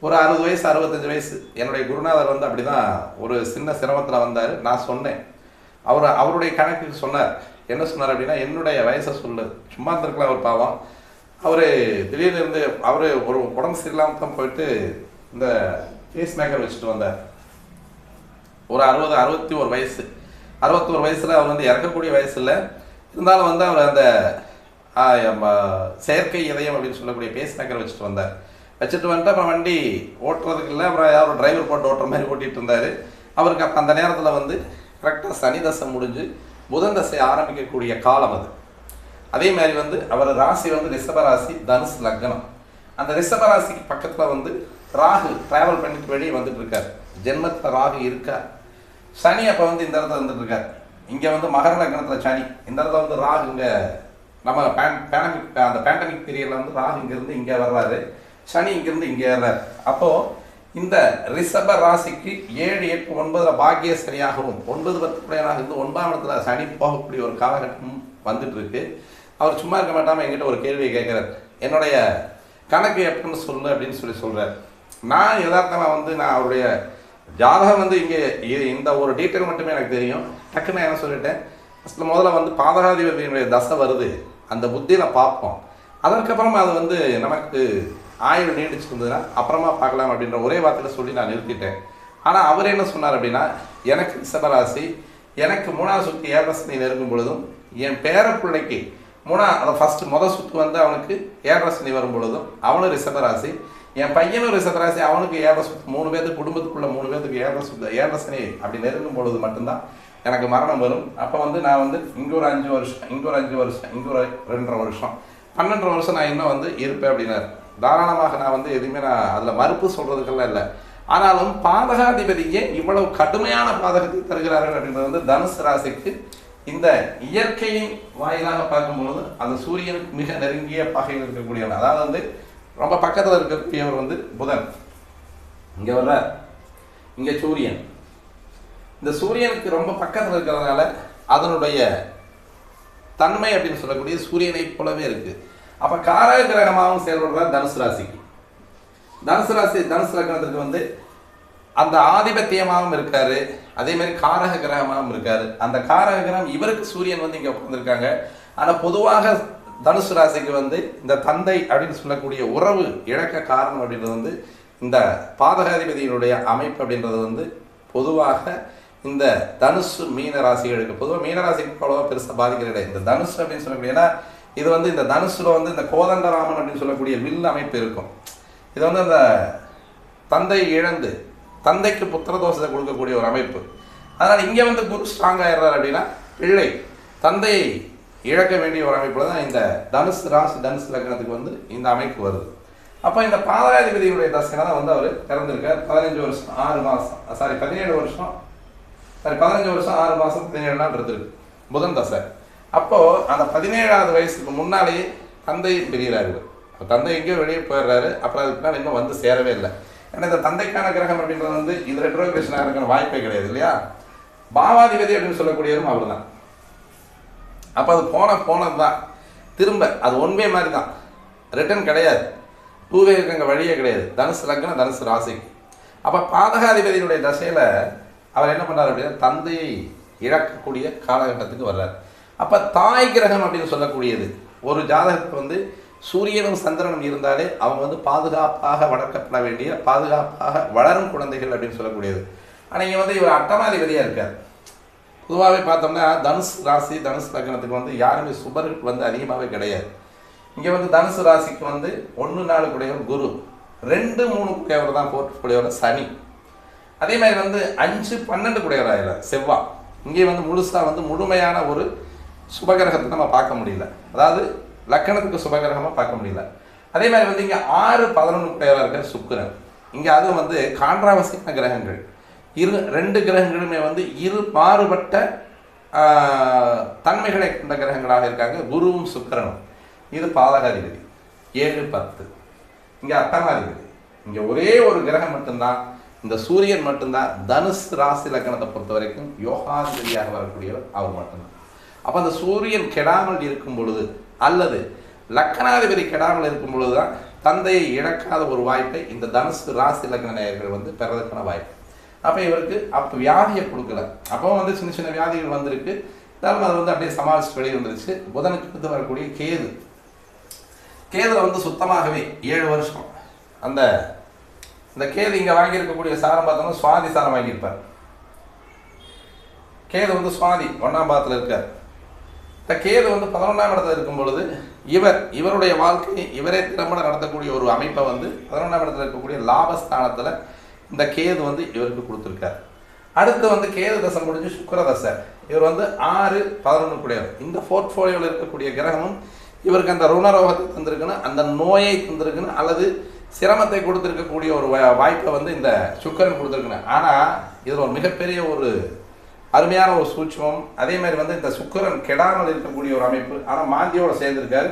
ஒரு 60 வயசு 65 வயசு என்னுடைய குருநாதர் வந்து அப்படி தான் ஒரு சின்ன சிரமத்தில் வந்தார். நான் சொன்னேன், அவருடைய கணக்குக்கு சொன்னார். என்ன சொன்னார் அப்படின்னா, என்னுடைய வயசை சொல்லு, சும்மா இருந்திருக்கலாம் ஒரு பாவம். அவர் திடீர்னு இருந்து அவர் ஒரு உடம்பு சரியில்லாமல் தான் போயிட்டு இந்த பேஸ் மேக்கர் வச்சுட்டு வந்தார். ஒரு 61 வயசு, 61 வயசில் அவர் வந்து இறக்கக்கூடிய வயசில் இருந்தாலும் வந்து அவர் அந்த செயற்கை இதயம் அப்படின்னு சொல்லக்கூடிய பேஸ் மேக்கர் வச்சுட்டு வந்தார். வச்சுட்டு வந்துட்டு அப்புறம் வண்டி ஓட்டுறதுக்கு இல்லை, அப்புறம் யாரும் டிரைவர் போட்டு ஓட்டுற மாதிரி ஓட்டிகிட்டு இருந்தார். அவருக்கு அப்போ அந்த நேரத்தில் வந்து கரெக்டாக சனி தசை முடிஞ்சு புதன் தசை ஆரம்பிக்கக்கூடிய காலம் அது. அதே மாதிரி வந்து அவர் ராசி வந்து ரிஷபராசி, தனுசு லக்னம். அந்த ரிஷபராசிக்கு பக்கத்தில் வந்து ராகு ட்ராவல் பண்ணிட்டு வெளியே வந்துட்டு இருக்கார். ஜென்மத்தில் ராகு இருக்கார். சனி அப்போ வந்து இந்த இடத்துல வந்துட்டு இருக்கார். இங்கே வந்து மகர லக்னத்தில் சனி, இந்த இடத்துல வந்து ராகு இங்கே நம்ம அந்த பேண்டமிக் பீரியடில் வந்து ராகு இங்கேருந்து இங்கே வர்றாரு, சனி இங்கேருந்து இங்கே ஏறார். அப்போது இந்த ரிஷப ராசிக்கு 7, 8, 9 பாக்கிய சனியாகவும் 9, 10 குடையனாக இருந்து 9ஆம் இடத்துல சனி போகக்கூடிய ஒரு காலகட்டம் வந்துட்டு இருக்கு. அவர் சும்மா இருக்க மாட்டாமல் என்கிட்ட ஒரு கேள்வியை கேட்குறார். என்னுடைய கணக்கு எப்படின்னு சொல்லு அப்படின்னு சொல்கிறார். நான் யதார்த்தமாக வந்து நான் அவருடைய ஜாதகம் வந்து இங்கே இந்த ஒரு டீட்டெயில் மட்டுமே எனக்கு தெரியும். டக்குன்னு நான் என்ன சொல்லிட்டேன், முதல்ல வந்து பாதகாதிபதியினுடைய தசை வருது, அந்த புத்தியில் பார்ப்போம், அதற்கப்புறமா அது வந்து நமக்கு ஆயுள் நீடிச்சிருந்ததுன்னா அப்புறமா பார்க்கலாம் அப்படின்ற ஒரே வார்த்தையில் சொல்லி நான் நிறுத்திட்டேன். ஆனால் அவர் என்ன சொன்னார் அப்படின்னா, எனக்கு ரிஷபராசி, எனக்கு 3ஆவது சுற்று ஏழரசனி நெருங்கும் பொழுதும், என் பேரப்பிள்ளைக்கு முதல் சுற்று வந்து அவனுக்கு ஏழரசனி வரும் பொழுதும் அவனும் ரிஷபராசி, என் பையனும் ரிஷபராசி, அவனுக்கு ஏழரசு, 3 பேருக்கு குடும்பத்துக்குள்ள 3 பேருக்கு ஏழரசனி அப்படி நெருங்கும் பொழுது மட்டும்தான் எனக்கு மரணம் வரும். அப்போ வந்து நான் வந்து இங்கே ஒரு 5 வருஷம், இங்கே ஒரு 5 வருஷம், இங்கே ஒரு 2.5 வருஷம், 12 வருஷம் நான் இன்னும் வந்து இருப்பேன் அப்படின்னாரு. தாராளமாக நான் வந்து எதுவுமே நான் அதில் மறுப்பு சொல்கிறதுக்கெல்லாம் இல்லை. ஆனாலும் பாதகாதிபதியே இவ்வளவு கடுமையான பாதகத்தை தருகிறார்கள் அப்படின்றது வந்து தனுசு ராசிக்கு இந்த இயற்கையின் வாயிலாக பார்க்கும்பொழுது அந்த சூரியனுக்கு மிக நெருங்கிய பகையில் இருக்கக்கூடியவர், அதாவது வந்து ரொம்ப பக்கத்தில் இருக்கக்கூடியவர் வந்து புதன். இங்கே வர்ற இங்கே சூரியன், இந்த சூரியனுக்கு ரொம்ப பக்கத்தில் இருக்கிறதுனால அதனுடைய தன்மை அப்படின்னு சொல்லக்கூடிய சூரியனை போலவே இருக்கு. அப்போ காரக கிரகமாகவும் செயல்படுறார் தனுசு ராசிக்கு. தனுசு லக்னத்துக்கு வந்து அந்த ஆதிபத்தியமாகவும் இருக்காரு, அதே மாதிரி காரக கிரகமாகவும் இருக்காரு. அந்த காரக கிரகம் இவருக்கு சூரியன் வந்து இங்கே உட்கார்ந்துருக்காங்க. ஆனால் பொதுவாக தனுசு ராசிக்கு வந்து இந்த தந்தை அப்படின்னு சொல்லக்கூடிய உறவு இழக்க காரணம் அப்படின்றது வந்து இந்த பாதகாதிபதியினுடைய அமைப்பு அப்படின்றது வந்து பொதுவாக இந்த தனுசு மீன ராசிகளுக்கு, பொதுவாக மீனராசிக்கு அவ்வளோவா பெருசாக பாதிக்கிறது. இந்த தனுசு அப்படின்னு சொல்லக்கூடிய, ஏன்னா இது வந்து இந்த தனுசுல வந்து இந்த கோதண்டராமன் அப்படின்னு சொல்லக்கூடிய வில் அமைப்பு இருக்கும். இது வந்து அந்த தந்தை இழந்து தந்தைக்கு புத்திர தோஷத்தை கொடுக்கக்கூடிய ஒரு அமைப்பு. அதனால் இங்கே வந்து குரு ஸ்ட்ராங் ஆயிடுறாரு அப்படின்னா பிள்ளை தந்தையை இழக்க வேண்டிய ஒரு அமைப்பில் தான் இந்த தனுசு ராசி, தனுசு லக்னத்துக்கு வந்து இந்த அமைப்பு வருது. அப்போ இந்த பாதகாதிபதியுடைய தசையில தான் வந்து அவர் இறந்துருக்கார். 15 வருஷம் 6 மாதம், 17 வருஷம் 6 மாதம் 17 நாள் இருந்திருக்கு புதன் தசை. அப்போது அந்த 17ஆவது வயசுக்கு முன்னாலேயே தந்தை பிரிகிறாரு. தந்தை எங்கேயோ வெளியே போயிடுறாரு. அப்புறம் அதுக்கு பின்னால் இன்னும் வந்து சேரவே இல்லை. ஏன்னா இந்த தந்தைக்கான கிரகம் அப்படின்றது வந்து இது ரெட்ரோகிரேஷனாக இருக்கிற வாய்ப்பே கிடையாது இல்லையா. பாவாதிபதி அப்படின்னு சொல்லக்கூடியவரும் அவர் தான். அப்போ அது போனது தான், திரும்ப அது ஒன்வே மாதிரி தான், ரிட்டர்ன் கிடையாது, 2வே இருக்க வழியே கிடையாது. தனுசு லக்னம் தனுசு ராசிக்கு. அப்போ பாதகாதிபதியினுடைய தசையில் அவர் என்ன பண்ணார் அப்படின்னா தந்தையை இழக்கக்கூடிய காலகட்டத்துக்கு வர்றார். அப்போ தாய் கிரகம் அப்படின்னு சொல்லக்கூடியது ஒரு ஜாதகத்தை வந்து சூரியனும் சந்திரனும் இருந்தாலே அவங்க வந்து பாதுகாப்பாக வளர்க்கப்பட வேண்டிய, பாதுகாப்பாக வளரும் குழந்தைகள் அப்படின்னு சொல்லக்கூடியது. ஆனால் இங்கே வந்து இவர் அட்டமாதிபதியாக இருக்கார். பொதுவாகவே பார்த்தோம்னா தனுசு ராசி, தனுசு லக்னத்துக்கு வந்து யாருமே சுபர் வந்து அதிகமாகவே கிடையாது. இங்கே வந்து தனுசு ராசிக்கு வந்து 1, 4 கூடியவர் குரு, 2, 3 கூடியவர் தான் 4 கூடியவர் சனி. அதே மாதிரி வந்து 5, 12 கூடியவர் ஆகிறார் செவ்வாய். இங்கே வந்து முழுசாக வந்து முழுமையான ஒரு சுபகிரகத்தை நம்ம பார்க்க முடியல, அதாவது லக்கணத்துக்கு சுபகிரகமாக பார்க்க முடியல. அதே மாதிரி வந்து இங்கே 6, 11 கூடியவராக இருக்க சுக்கிரன். இங்கே அதுவும் வந்து கான்ட்ராவர்சியான கிரகங்கள், 2 கிரகங்களுமே வந்து மாறுபட்ட தன்மைகளை கொண்ட கிரகங்களாக இருக்காங்க, குருவும் சுக்கிரனும். இது பாதகாதிபதி 7, 10. இங்கே அட்டமாதிபதி. இங்கே ஒரே ஒரு கிரகம் மட்டும்தான், இந்த சூரியன் மட்டும்தான் தனுசு ராசி லக்னத்தை பொறுத்த வரைக்கும் யோகாதிபதியாக வரக்கூடியவர் அவர் மட்டும்தான். அப்போ அந்த சூரியன் கெடாமல் இருக்கும் பொழுது அல்லது லக்னாதிபதி கெடாமல் இருக்கும் பொழுது தான் தந்தையை இழக்காத ஒரு வாய்ப்பை இந்த தனுசு ராசி லக்ன நேயர்கள் வந்து பெறதுக்கான வாய்ப்பு. அப்போ இவருக்கு அப்போ வியாதியை கொடுக்கல, அப்போ வந்து சின்ன சின்ன வியாதிகள் வந்திருக்கு, இருந்தாலும் அது வந்து அப்படியே சமாளிச்சு வெளியே வந்துருச்சு. புதனுக்கு எடுத்து வரக்கூடிய கேதுல வந்து சுத்தமாகவே 7 வருஷம் அந்த இந்த கேது இங்கே வாங்கியிருக்கக்கூடிய சாரம் பார்த்தோம்னா சுவாதி சாரம் வாங்கியிருப்பார். கேது வந்து சுவாதி 1ஆம் பாவத்தில் இருக்கார். இந்த கேது வந்து 11ஆம் இடத்துல இருக்கும் பொழுது இவருடைய வாழ்க்கையை இவரே திறம்பட நடத்தக்கூடிய ஒரு அமைப்பை வந்து 11ஆம் இடத்துல இருக்கக்கூடிய லாபஸ்தானத்தில் இந்த கேது வந்து இவருக்கு கொடுத்துருக்கார். அடுத்து வந்து கேது தசை முடிஞ்சு சுக்கிர தசை. இவர் வந்து 6, 11 கூடியவர். இந்த போர்ட்ஃபோலியோவில் இருக்கக்கூடிய கிரகமும் இவருக்கு அந்த ருணரோகத்தை தந்திருக்குன்னு, அந்த நோயை தந்திருக்குன்னு, அல்லது சிரமத்தை கொடுத்துருக்கக்கூடிய ஒரு வாய்ப்பை வந்து இந்த சுக்கிரன் கொடுத்துருக்குன்னு. ஆனால் இதில் ஒரு மிகப்பெரிய ஒரு அருமையான ஒரு சூட்சமம். அதே மாதிரி வந்து இந்த சுக்கிரன் கெடாமல் இருக்கக்கூடிய ஒரு அமைப்பு. ஆனால் மாந்தியோடு சேர்ந்திருக்காரு.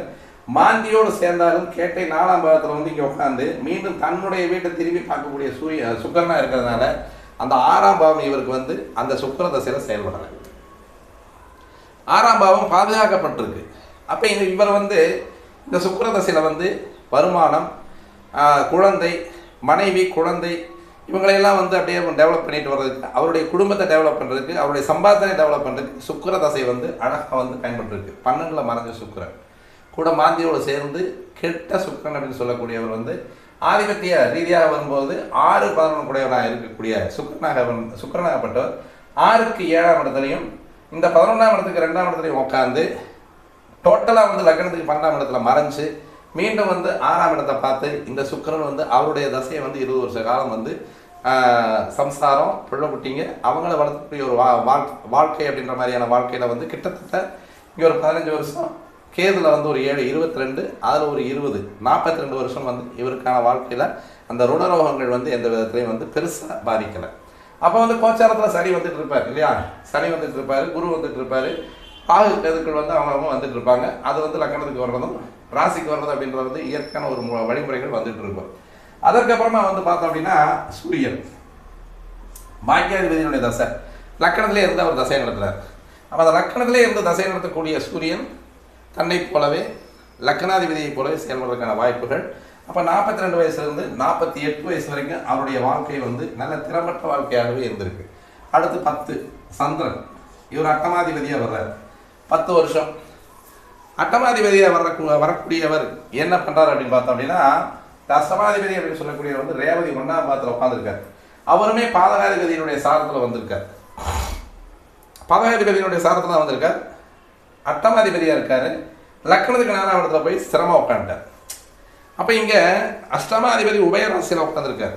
மாந்தியோடு சேர்ந்தாலும் கேட்டை 4ஆம் பாவத்தில் வந்து இங்கே உட்காந்து மீண்டும் தன்னுடைய வீட்டை திரும்பி பார்க்கக்கூடிய சுக்கிரனாக இருக்கிறதுனால அந்த 6ஆம் பாவம் இவருக்கு வந்து அந்த சுக்கிர தசையில் செயல்படுறாங்க. 6ஆம் பாவம் பாதுகாக்கப்பட்டிருக்கு. அப்போ இவர் வந்து இந்த சுக்கிர தசையில் வந்து வருமானம், குழந்தை, மனைவி, குழந்தை இவங்களையெல்லாம் வந்து அப்படியே டெவலப் பண்ணிட்டு வர்றதுக்கு, அவருடைய குடும்பத்தை டெவலப் பண்ணுறதுக்கு, அவருடைய சம்பாதனை டெவலப் பண்ணுறதுக்கு சுக்கிர தசை வந்து அழகாக வந்து பயன்பட்டுருக்கு. 12ல் மறைஞ்ச சுக்கிரன் கூட மாந்தியோடு சேர்ந்து கெட்ட சுக்கிரன் அப்படின்னு சொல்லக்கூடியவர் வந்து ஆதிபத்திய ரீதியாக வரும்போது 6, 11 கூடையவராக இருக்கக்கூடிய சுக்கிரனாகப்பட்டவர் 6க்கு 7ஆம் இடத்துலையும் இந்த 11ஆம் இடத்துக்கு 2ஆம் இடத்துலையும் உட்காந்து டோட்டலாக வந்து லக்னத்துக்கு 12ஆம் இடத்துல மறைஞ்சு மீண்டும் வந்து 6ஆம் இடத்தை பார்த்து இந்த சுக்கிரன் வந்து அவருடைய தசையை வந்து 20 வருஷ காலம் வந்து சம்சாரம், பிள்ளை குட்டிங்க அவங்கள வளர்த்துக்கூடிய ஒரு வாழ்க்கை அப்படின்ற மாதிரியான வாழ்க்கையில் வந்து கிட்டத்தட்ட இங்கே ஒரு 15 வருஷம், கேதுல வந்து ஒரு 7, 22, அதில் ஒரு 20, 42 வருஷம் வந்து இவருக்கான வாழ்க்கையில் அந்த ருணரோகங்கள் வந்து எந்த விதத்துலையும் வந்து பெருசாக பாதிக்கலை. அப்போ வந்து கோச்சாரத்தில் சனி வந்துட்டு இருப்பார் இல்லையா, சனி வந்துட்டு இருப்பார், குரு வந்துட்டு இருப்பார், ராகு கேதுக்கள் வந்து அவங்க வந்துட்டு இருப்பாங்க. அது வந்து லக்னத்துக்கு வர்றதும் ராசிக்கு வர்றது அப்படின்றது வந்து இயற்கையான ஒரு வழிமுறைகள் வந்துட்டு இருக்கும். அதற்கப்புறமா வந்து பார்த்தோம் அப்படின்னா சூரியன் பாக்கியாதிபதியினுடைய தசை லக்கணத்திலே இருந்து அவர் தசை நடத்துறார். அப்போ அந்த லக்கணத்திலே இருந்து தசை நடத்தக்கூடிய சூரியன் தன்னை போலவே லக்னாதிபதியை போலவே செயல்படுறதுக்கான வாய்ப்புகள். அப்போ 42 வயசுலேருந்து 48 வயசு வரைக்கும் அவருடைய வாழ்க்கை வந்து நல்ல திறம்பட்ட வாழ்க்கையாகவே இருந்திருக்கு. அடுத்து 10 சந்திரன், இவர் அட்டமாதிபதியாக வர்றார். 10 வருஷம் அட்டமாதிபதியாக வரக்கூடியவர் என்ன பண்ணுறாரு அப்படின்னு பார்த்தோம் அப்படின்னா, அஷ்டமாதிபதி அப்படின்னு சொல்லக்கூடியவர் வந்து ரேவதி 1ஆம் பாவத்தில் உட்காந்துருக்கார். அவருமே பாதகாதிபதியினுடைய சாரத்தில் வந்திருக்கார். பாதகாதிபதியினுடைய சாரத்தில் வந்திருக்கார். அட்டமாதிபதியாக இருக்கார். லக்னத்துக்கு 4ஆம் இடத்துல போய் சிரமம் உட்காந்துட்டார். அப்போ இங்கே அஷ்டமாதிபதி உபயராசியில் உட்காந்துருக்கார்.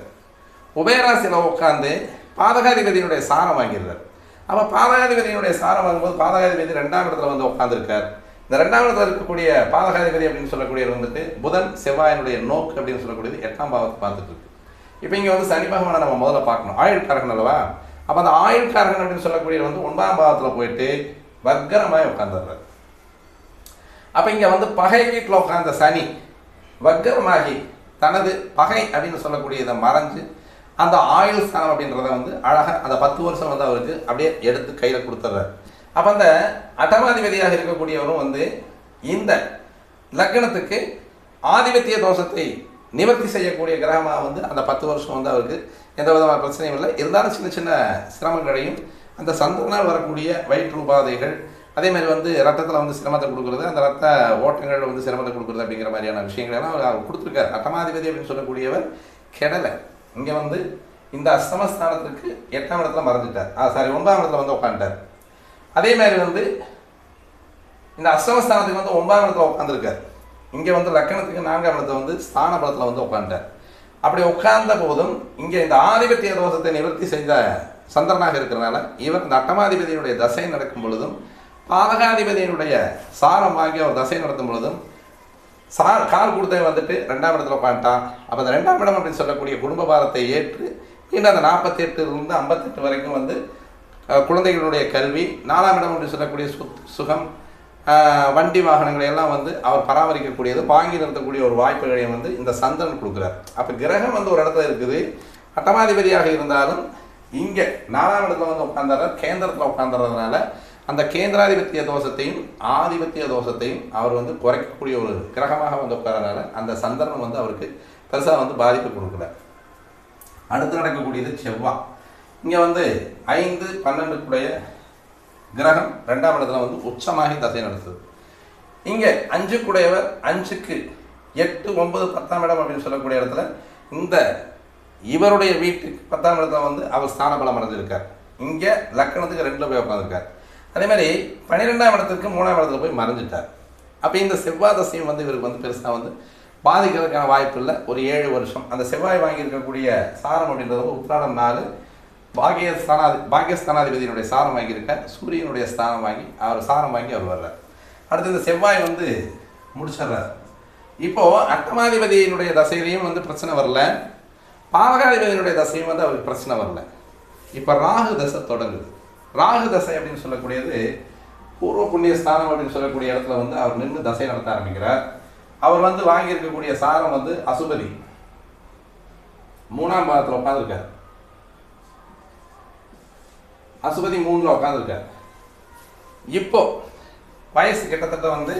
உபயராசியில் உட்காந்து பாதகாதிபதியினுடைய சாரம் வாங்கிடுறார். அப்போ பாதகாதிபதியினுடைய சாரம் வாங்கும்போது பாதகாதிபதி 2ஆம் இடத்துல வந்து உட்காந்துருக்கார். இந்த 2ஆம் இடத்துல இருக்கக்கூடிய பாதகாதிபதி அப்படின்னு சொல்லக்கூடியது வந்துட்டு புதன் செவ்வாயினுடைய நோக்கு அப்படின்னு சொல்லக்கூடியது 8ஆம் பாவத்தை பார்த்துட்டு இருக்கு. இப்போ இங்கே வந்து சனி பகவானை நம்ம முதல்ல பார்க்கணும். ஆயுள்காரகன் அல்லவா? அப்போ அந்த ஆயுள்காரகன் அப்படின்னு சொல்லக்கூடியது வந்து 9ஆம் பாவத்தில் போயிட்டு வக்கரமாய் உட்காந்துடுறாரு. அப்போ இங்கே வந்து பகை வீட்டில் உட்காந்த சனி வக்கரமாகி தனது பகை அப்படின்னு சொல்லக்கூடியதை மறைஞ்சு அந்த ஆயுள் ஸ்தானம் அப்படின்றத வந்து அழகாக அந்த 10 வருஷம் வந்து அவருக்கு அப்படியே எடுத்து கையில் கொடுத்துட்றாரு. அப்போ அந்த அட்டமாதிபதியாக இருக்கக்கூடியவரும் வந்து இந்த லக்னத்துக்கு ஆதிபத்திய தோஷத்தை நிவர்த்தி செய்யக்கூடிய கிரகமாக வந்து அந்த 10 வருஷம் வந்து அவருக்கு எந்த விதமான பிரச்சனையும் இல்லை. இருந்தாலும் சின்ன சின்ன சிரமங்களையும் அந்த சந்திரனால் வரக்கூடிய வயிற்று உபாதைகள், அதே மாதிரி வந்து ரத்தத்தில் வந்து சிரமத்தை கொடுக்குறது, அந்த ரத்த ஓட்டங்கள் வந்து சிரமத்தை கொடுக்குறது அப்படிங்கிற மாதிரியான விஷயங்களெல்லாம் அவர் கொடுத்துருக்காரு. அட்டமாதிபதி அப்படின்னு சொல்லக்கூடியவர் கெடலை. இங்கே வந்து இந்த அஷ்டமஸ்தானத்துக்கு 8ஆம் இடத்துல மறைஞ்சிட்டார். 9ஆம் இடத்துல வந்து உட்காந்துட்டார். அதே மாதிரி வந்து இந்த அஷ்டமஸ்தானத்துக்கு வந்து 9ஆம் இடத்துல உட்காந்துருக்கார். இங்கே வந்து லக்கணத்துக்கு 4ஆம் இடத்துல வந்து ஸ்தான பலத்தில் வந்து உட்காந்துட்டார். அப்படி உட்கார்ந்த போதும் இங்கே இந்த ஆதிபத்திய தோஷத்தை நிவர்த்தி செய்த சந்திரனாக இருக்கிறனால இவர் இந்த அட்டமாதிபதியினுடைய தசை நடக்கும் பொழுதும் பாதகாதிபதியினுடைய சாரம் வாங்கி அவர் தசை நடத்தும் பொழுதும் கால் கொடுத்த வந்துட்டு 2ஆம் இடத்துல உட்காந்துட்டான். அப்போ அந்த 2ஆம் இடம் அப்படின்னு சொல்லக்கூடிய குடும்ப பாரத்தை ஏற்று இன்னும் அந்த 48லிருந்து 58 வரைக்கும் வந்து குழந்தைகளுடைய கல்வி, 4ஆம் இடம் அப்படின்னு சொல்லக்கூடிய சுகம், வண்டி வாகனங்களை எல்லாம் வந்து அவர் பராமரிக்கக்கூடியது, வாங்கி நிறுத்தக்கூடிய ஒரு வாய்ப்புகளை வந்து இந்த சந்திரன் கொடுக்குறார். அப்போ கிரகம் வந்து ஒரு இடத்துல இருக்குது, அட்டமாதிபதியாக இருந்தாலும் இங்கே 4ஆம் இடத்துல வந்து உட்காந்துறார், கேந்திரத்தில் உட்காந்துறதுனால அந்த கேந்திராதிபத்திய தோஷத்தையும் ஆதிபத்திய தோஷத்தையும் அவர் வந்து குறைக்கக்கூடிய ஒரு கிரகமாக வந்து உட்காரனால அந்த சந்திரன் வந்து அவருக்கு பெருசாக வந்து பாதிப்பு கொடுக்கல. அடுத்து நடக்கக்கூடியது செவ்வாய். இங்கே வந்து 5, 12 கிரகம் 2ஆம் இடத்துல வந்து உச்சமாகி தசை நடத்துது. இங்கே 5 5க்கு 8, 9, 10ஆம் இடம் அப்படின்னு சொல்லக்கூடிய இடத்துல இந்த இவருடைய வீட்டுக்கு 10ஆம் இடத்துல வந்து அவர் ஸ்தான பலம் அடைஞ்சிருக்கார். இங்கே லக்கணத்துக்கு 2ல் போய் உட்காந்துருக்கார். அதே மாதிரி 12ஆம் இடத்துக்கு 3ஆம் இடத்துல போய் மறைஞ்சிட்டார். அப்போ இந்த செவ்வாய் தசையும் வந்து இவருக்கு வந்து பெருசாக வந்து பாதிக்கிறதுக்கான வாய்ப்பு இல்லை. ஒரு 7 வருஷம் அந்த செவ்வாய் வாங்கியிருக்கக்கூடிய சாரம் அப்படின்றது உத்திராடம் 4 பாக்கியஸ்தானாதிபதியினுடைய சாரம் வாங்கியிருக்கார். சூரியனுடைய ஸ்தானம் வாங்கி அவர் சாரம் வாங்கி அவர் வர்றார். அடுத்து இந்த செவ்வாய் வந்து முடிச்சிடுறார். இப்போது அட்டமாதிபதியினுடைய தசையிலையும் வந்து பிரச்சனை வரல, பாதகாதிபதியினுடைய தசையும் வந்து அவருக்கு பிரச்சனை வரல. இப்போ ராகு தசை தொடங்குது. ராகு தசை அப்படின்னு சொல்லக்கூடியது பூர்வ புண்ணிய ஸ்தானம் அப்படின்னு சொல்லக்கூடிய இடத்துல வந்து அவர் நின்று தசை நடத்த ஆரம்பிக்கிறார். அவர் வந்து வாங்கியிருக்கக்கூடிய சாரம் வந்து அசுபதி 3ஆம் பாதத்தில் உட்காந்துருக்கார். அசுபதி 3ல் உட்காந்துருக்கார். இப்போ வயசு கிட்டத்தட்ட வந்து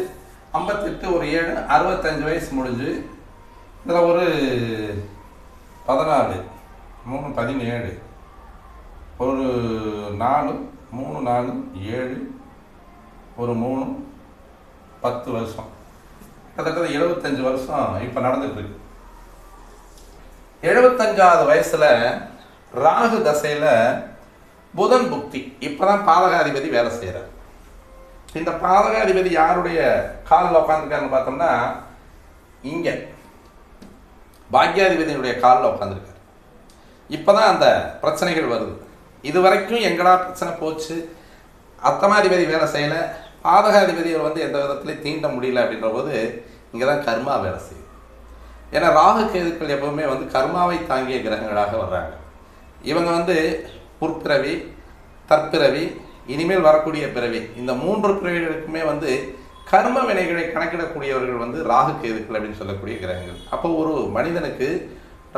58 ஒரு 7 65 வயசு முடிஞ்சு இதில் ஒரு 14 3 17 ஒரு 4 3 4 7 ஒரு 3 10 வருஷம் கிட்டத்தட்ட 75 வருஷம் இப்போ நடந்துட்டு இருக்கு. 75வது வயசுல ராகு தசையில் புதன் புக்தி இப்போதான் பாதகாதிபதி வேலை செய்கிறார். இந்த பாதகாதிபதி யாருடைய காலில் உட்காந்துருக்காருன்னு பார்த்தோம்னா இங்கே பாக்யாதிபதியினுடைய காலில் உட்காந்துருக்காரு. இப்போதான் அந்த பிரச்சனைகள் வருது. இது வரைக்கும் எங்கடா பிரச்சனை போச்சு, அத்தமாதிபதி வேலை செய்யலை, பாதகாதிபதியை வந்து எந்த விதத்துலையும் தீண்ட முடியல அப்படின்ற போது இங்கே தான் கர்மா வேலை செய்யுது. ஏன்னா ராகு கேதுக்கள் எப்பவுமே வந்து கர்மாவை தாங்கிய கிரகங்களாக வர்றாங்க. இவங்க வந்து முற்பிறவி, தற்பிறவி, இனிமேல் வரக்கூடிய பிறவி, இந்த 3 பிறவிகளுக்குமே வந்து கர்ம வினைகளை கணக்கிடக்கூடியவர்கள் வந்து ராகு கேதுக்கள் அப்படின்னு சொல்லக்கூடிய கிரகங்கள். அப்போ ஒரு மனிதனுக்கு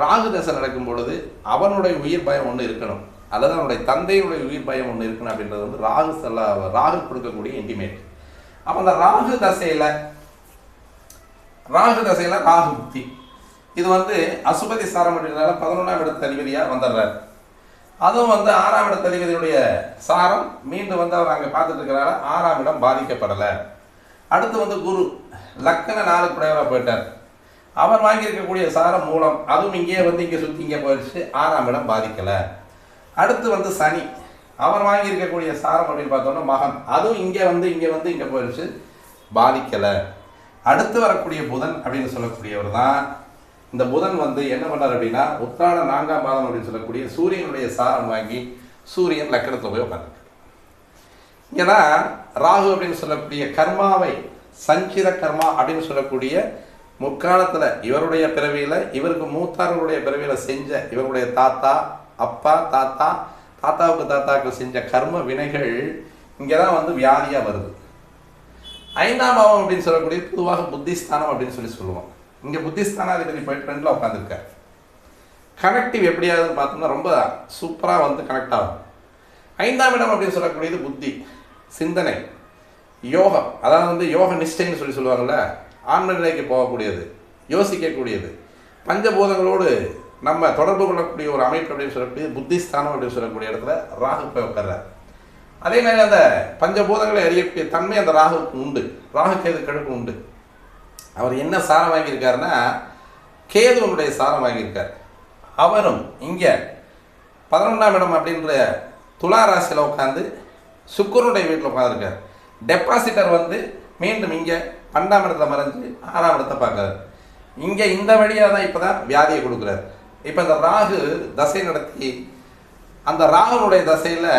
ராகு தசை நடக்கும் பொழுது அவனுடைய உயிர் பயம் ஒன்று இருக்கணும், அல்லது அவனுடைய தந்தையுடைய உயிர் பயம் ஒன்று இருக்கணும் அப்படின்றது வந்து ராகு கொடுக்கக்கூடிய இன்டிமேட். அப்போ அந்த ராகு தசையில் ராகு புக்தி இது வந்து அசுபதி சாரம் அப்படின்றனால 11ஆம் இடத்து அதிபதியாக வந்துடுறார். அதுவும் வந்து 6ஆம் இடத்து அதிபதியுடைய சாரம் மீண்டும் வந்து அவர் அங்கே பார்த்துட்டு இருக்கிறனால 6ஆம் இடம் பாதிக்கப்படலை. அடுத்து வந்து குரு லக்கண 4 குடையவராக போயிட்டார். அவர் வாங்கியிருக்கக்கூடிய சாரம் மூலம் அதுவும் இங்கே வந்து இங்கே சுற்றி இங்கே போயிடுச்சு, 6ஆம் இடம் பாதிக்கலை. அடுத்து வந்து சனி அவர் வாங்கியிருக்கக்கூடிய சாரம் அப்படின்னு பார்த்தோம்னா மகன், அதுவும் இங்கே போயிடுச்சு, பாதிக்கலை. அடுத்து வரக்கூடிய புதன் அப்படின்னு சொல்லக்கூடியவர் தான். இந்த புதன் வந்து என்ன பண்ணார் அப்படின்னா உத்திராட 4ஆம் பாதம் அப்படின்னு சொல்லக்கூடிய சூரியனுடைய சாரம் வாங்கி சூரியன் லக்கணத்தில் போய் உட்காந்துருக்கு. இங்கே தான் ராகு அப்படின்னு சொல்லக்கூடிய கர்மாவை சஞ்சித கர்மா அப்படின்னு சொல்லக்கூடிய முற்காலத்தில் இவருடைய பிறவியில் இவருக்கு மூத்தார்களுடைய பிறவியில் செஞ்ச இவருடைய தாத்தா அப்பா தாத்தாவுக்கு செஞ்ச கர்ம வினைகள் இங்கே தான் வந்து வியாதியாக வருது. 5ஆம் பாவம் அப்படின்னு சொல்லக்கூடிய பொதுவாக புத்திஸ்தானம் அப்படின்னு சொல்லுவோம். இங்கே புத்திஸ்தானாதிபதி போயிட்டு 2ல் உட்காந்துருக்கார். கனெக்டிவ் எப்படியாதுன்னு பார்த்தோம்னா ரொம்ப சூப்பராக வந்து கனெக்ட் ஆகும். 5ஆம் இடம் அப்படின்னு சொல்லக்கூடியது புத்தி, சிந்தனை, யோகம், அதாவது வந்து யோக நிஷ்டைன்னு சொல்லுவாங்கள்ல, ஆன்ம நிலைக்கு போகக்கூடியது, யோசிக்கக்கூடியது, பஞ்சபூதங்களோடு நம்ம தொடர்பு கொள்ளக்கூடிய ஒரு அமைப்பு அப்படின்னு சொல்லக்கூடிய புத்திஸ்தானம் அப்படின்னு சொல்லக்கூடிய இடத்துல ராகு போய் உட்கார்றார். அதே மாதிரி அந்த பஞ்சபூதங்களை அறியக்கூடிய தன்மை அந்த ராகுக்கு உண்டு, ராகு கேதுக்களுக்கு உண்டு. அவர் என்ன சாரம் வாங்கியிருக்காருன்னா கேதுவனுடைய சாரம் வாங்கியிருக்கார். அவரும் இங்கே 11ஆம் இடம் அப்படின்ற துலா ராசியில் உட்காந்து சுக்கிரனுடைய வீட்டில் உட்காந்துருக்கார். டெபாசிட்டர் வந்து மீண்டும் இங்கே 12ஆம் இடத்துல மறைஞ்சு 6ஆம் இடத்தை பார்க்குறாரு. இங்கே இந்த வழியாக தான் இப்போ தான் வியாதியை கொடுக்குறாரு. இப்போ இந்த ராகு தசை நடத்தி அந்த ராகுனுடைய தசையில்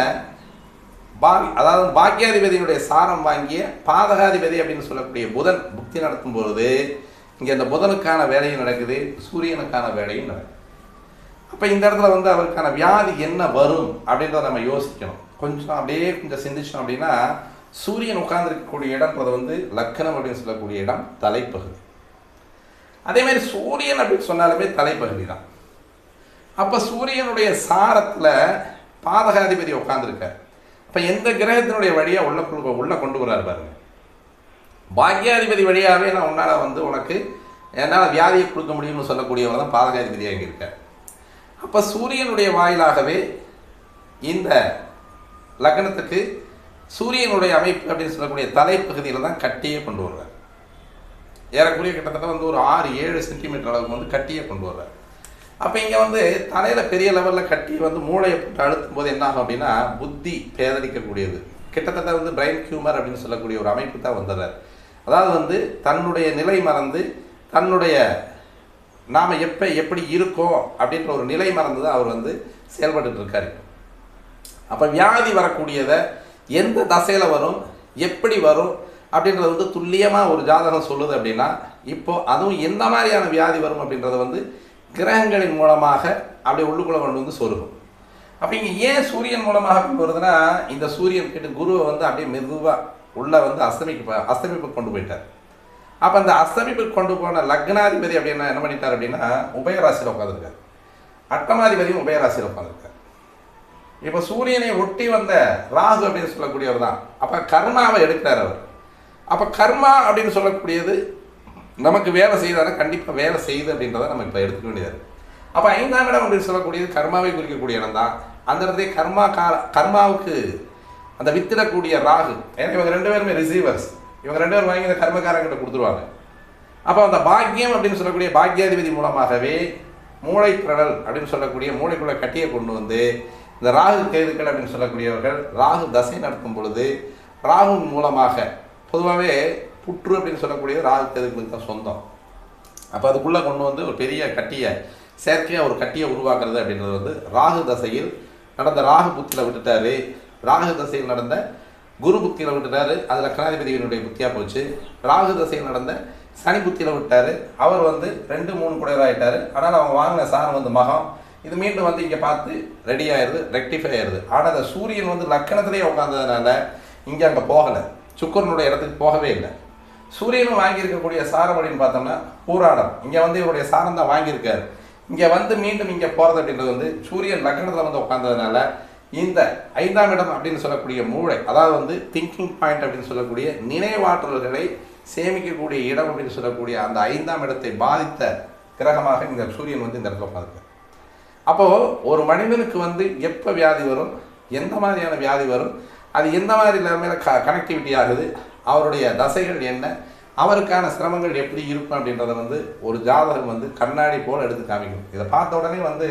அதாவது பாக்கியாதிபதியினுடைய சாரம் வாங்கிய பாதகாதிபதி அப்படின்னு சொல்லக்கூடிய புதன் புக்தி நடத்தும் பொழுது இங்கே இந்த புதனுக்கான வேலையும் நடக்குது, சூரியனுக்கான வேலையும் நடக்குது. அப்போ இந்த இடத்துல வந்து அவருக்கான வியாதி என்ன வரும் அப்படின்றத நம்ம யோசிக்கணும். கொஞ்சம் சிந்திச்சோம் அப்படின்னா சூரியன் உட்கார்ந்துருக்கக்கூடிய இடம்ன்றது வந்து லக்கணம் அப்படின்னு சொல்லக்கூடிய இடம் தலைப்பகுதி. அதே மாதிரி சூரியன் அப்படின்னு சொன்னாலுமே தலைப்பகுதி தான். அப்போ சூரியனுடைய சாரத்தில் பாதகாதிபதி உட்கார்ந்துருக்கார். இப்போ எந்த கிரகத்தினுடைய வழியாக உள்ள கொண்டு வர்றாரு பாருங்க. பாக்யாதிபதி வழியாகவே நான் உன்னால் வந்து உனக்கு என்னால் வியாதியை கொடுக்க முடியும்னு சொல்லக்கூடியவர் தான் பாதகாதிபதியாக இங்கே இருக்கார். அப்போ சூரியனுடைய வாயிலாகவே இந்த லக்னத்துக்கு சூரியனுடைய அமைப்பு அப்படின்னு சொல்லக்கூடிய தலைப்பகுதியில் தான் கட்டியே கொண்டு வருவார். ஏறக்குறைய கிட்டத்தட்ட வந்து ஒரு 6-7 சென்டிமீட்டர் அளவுக்கு வந்து கட்டியே கொண்டு வருவார். அப்போ இங்கே வந்து தலையில் பெரிய லெவலில் கட்டி வந்து மூளையை போட்டு அழுத்தும் போது என்ன ஆகும் அப்படின்னா புத்தி பேதலிக்கக்கூடியது, கிட்டத்தட்ட வந்து பிரெயின் டியூமர் அப்படின்னு சொல்லக்கூடிய ஒரு அமைப்பு தான் வந்துடுறார். அதாவது வந்து தன்னுடைய நிலை மறந்து தன்னுடைய நாம் எப்படி இருக்கோம் அப்படின்ற ஒரு நிலை மறந்து தான் அவர் வந்து செயல்பட்டு இருக்காரு. அப்போ வியாதி வரக்கூடியதை எந்த தசையில் வரும், எப்படி வரும் அப்படின்றது வந்து துல்லியமாக ஒரு ஜாதகம் சொல்லுது அப்படின்னா, இப்போது அதுவும் எந்த மாதிரியான வியாதி வரும் அப்படின்றத வந்து கிரகங்களின் மூலமாக அப்படி உள்ளுக்குள்ளே கொண்டு வந்து சொருகும். அப்போ இங்கே ஏன் சூரியன் மூலமாக கொண்டு வருதுன்னா, இந்த சூரியன் கிட்ட குருவை வந்து அப்படியே மெதுவாக உள்ளே வந்து அஸ்தமிப்பு கொண்டு போயிட்டார். அப்போ அந்த அஸ்தமிப்புக்கு கொண்டு போன லக்னாதிபதி அப்படின்னா என்ன பண்ணிட்டார் அப்படின்னா உபயராசியில் உட்காந்துருக்கார். அட்டமாதிபதியும் உபயராசியில் உட்காந்துருக்கார். இப்போ சூரியனை ஒட்டி வந்த ராகு அப்படின்னு சொல்லக்கூடியவர் தான். அப்போ கர்மாவை எடுக்கிறார் அவர். அப்போ கர்மா அப்படின்னு சொல்லக்கூடியது நமக்கு வேலை செய்தாலும் கண்டிப்பாக வேலை செய்யுது அப்படின்றத நம்ம இப்போ எடுத்துக்க வேண்டியது. அப்போ 5ஆம் இடம் அப்படின்னு சொல்லக்கூடியது கர்மாவை குறிக்கக்கூடிய இடம் தான். அந்த இடத்துல கர்மாவுக்கு அந்த வித்திடக்கூடிய ராகு. ஏன்னா இவங்க 2 பேருமே ரிசீவர்ஸ். இவங்க 2 பேரும் வாங்கி இந்த கர்மக்காரங்கிட்ட கொடுத்துருவாங்க. அப்போ அந்த பாக்கியம் அப்படின்னு சொல்லக்கூடிய பாக்கியாதிபதி மூலமாகவே மூளை திரடல் அப்படின்னு சொல்லக்கூடிய மூளைக்குள்ள கட்டியை கொண்டு வந்து இந்த ராகு கேதுக்கள் அப்படின்னு சொல்லக்கூடியவர்கள் ராகு தசை நடக்கும் பொழுது ராகு மூலமாக பொதுவாகவே புற்று அப்படின்னு சொல்லக்கூடிய ராகு கேதுக்களுக்கு தான் சொந்தம். அப்போ அதுக்குள்ளே கொண்டு வந்து ஒரு பெரிய கட்டியை செயற்கையாக ஒரு கட்டியை உருவாக்குறது அப்படின்றது வந்து ராகு தசையில் நடந்த ராகு புத்தியில் விட்டுட்டாரு. ராகு தசையில் நடந்த குரு புத்தியில் விட்டுட்டாரு. அது லக்னாதிபதியினுடைய புத்தியாக போச்சு. ராகு தசையில் நடந்த சனி புத்தியில் விட்டார். அவர் வந்து 2-3 குடையராகிட்டார். ஆனால் அவங்க வாங்கின சாரம் வந்து மகம் இது மீண்டும் வந்து இங்கே பார்த்து ரெடி ஆயிடுது, ரெக்டிஃபை ஆயிடுது. ஆனால் அந்த சூரியன் வந்து லக்கணத்திலேயே உட்காந்ததுனால இங்கே அங்கே போகலை, சுக்கரனுடைய இடத்துக்கு போகவே இல்லை. சூரியனும் வாங்கியிருக்கக்கூடிய சாரம் அப்படின்னு பார்த்தோம்னா பூராடம். இங்கே வந்து இவருடைய சாரம் தான் வாங்கியிருக்காரு. இங்கே வந்து மீண்டும் இங்கே போகிறது அப்படின்றது வந்து சூரியன் லக்னத்தில் வந்து உட்காந்ததுனால இந்த 5ஆம் இடம் அப்படின்னு சொல்லக்கூடிய மூளை, அதாவது வந்து திங்கிங் பாயிண்ட் அப்படின்னு சொல்லக்கூடிய நினைவாற்றல்களை சேமிக்கக்கூடிய இடம் அப்படின்னு சொல்லக்கூடிய அந்த 5ஆம் இடத்தை பாதித்த கிரகமாக இந்த சூரியன் வந்து இந்த இடத்துல உட்காந்துருக்கு. அப்போது ஒரு மனிதனுக்கு வந்து எப்போ வியாதி வரும், எந்த மாதிரியான வியாதி வரும், அது எந்த மாதிரி நிலைமையில கனெக்டிவிட்டி ஆகுது, அவருடைய தசைகள் என்ன, அவருக்கான சிரமங்கள் எப்படி இருக்கும் அப்படின்றத வந்து ஒரு ஜாதகம் வந்து கண்ணாடி போல் எடுத்து காமிக்கும். இதை பார்த்த உடனே வந்து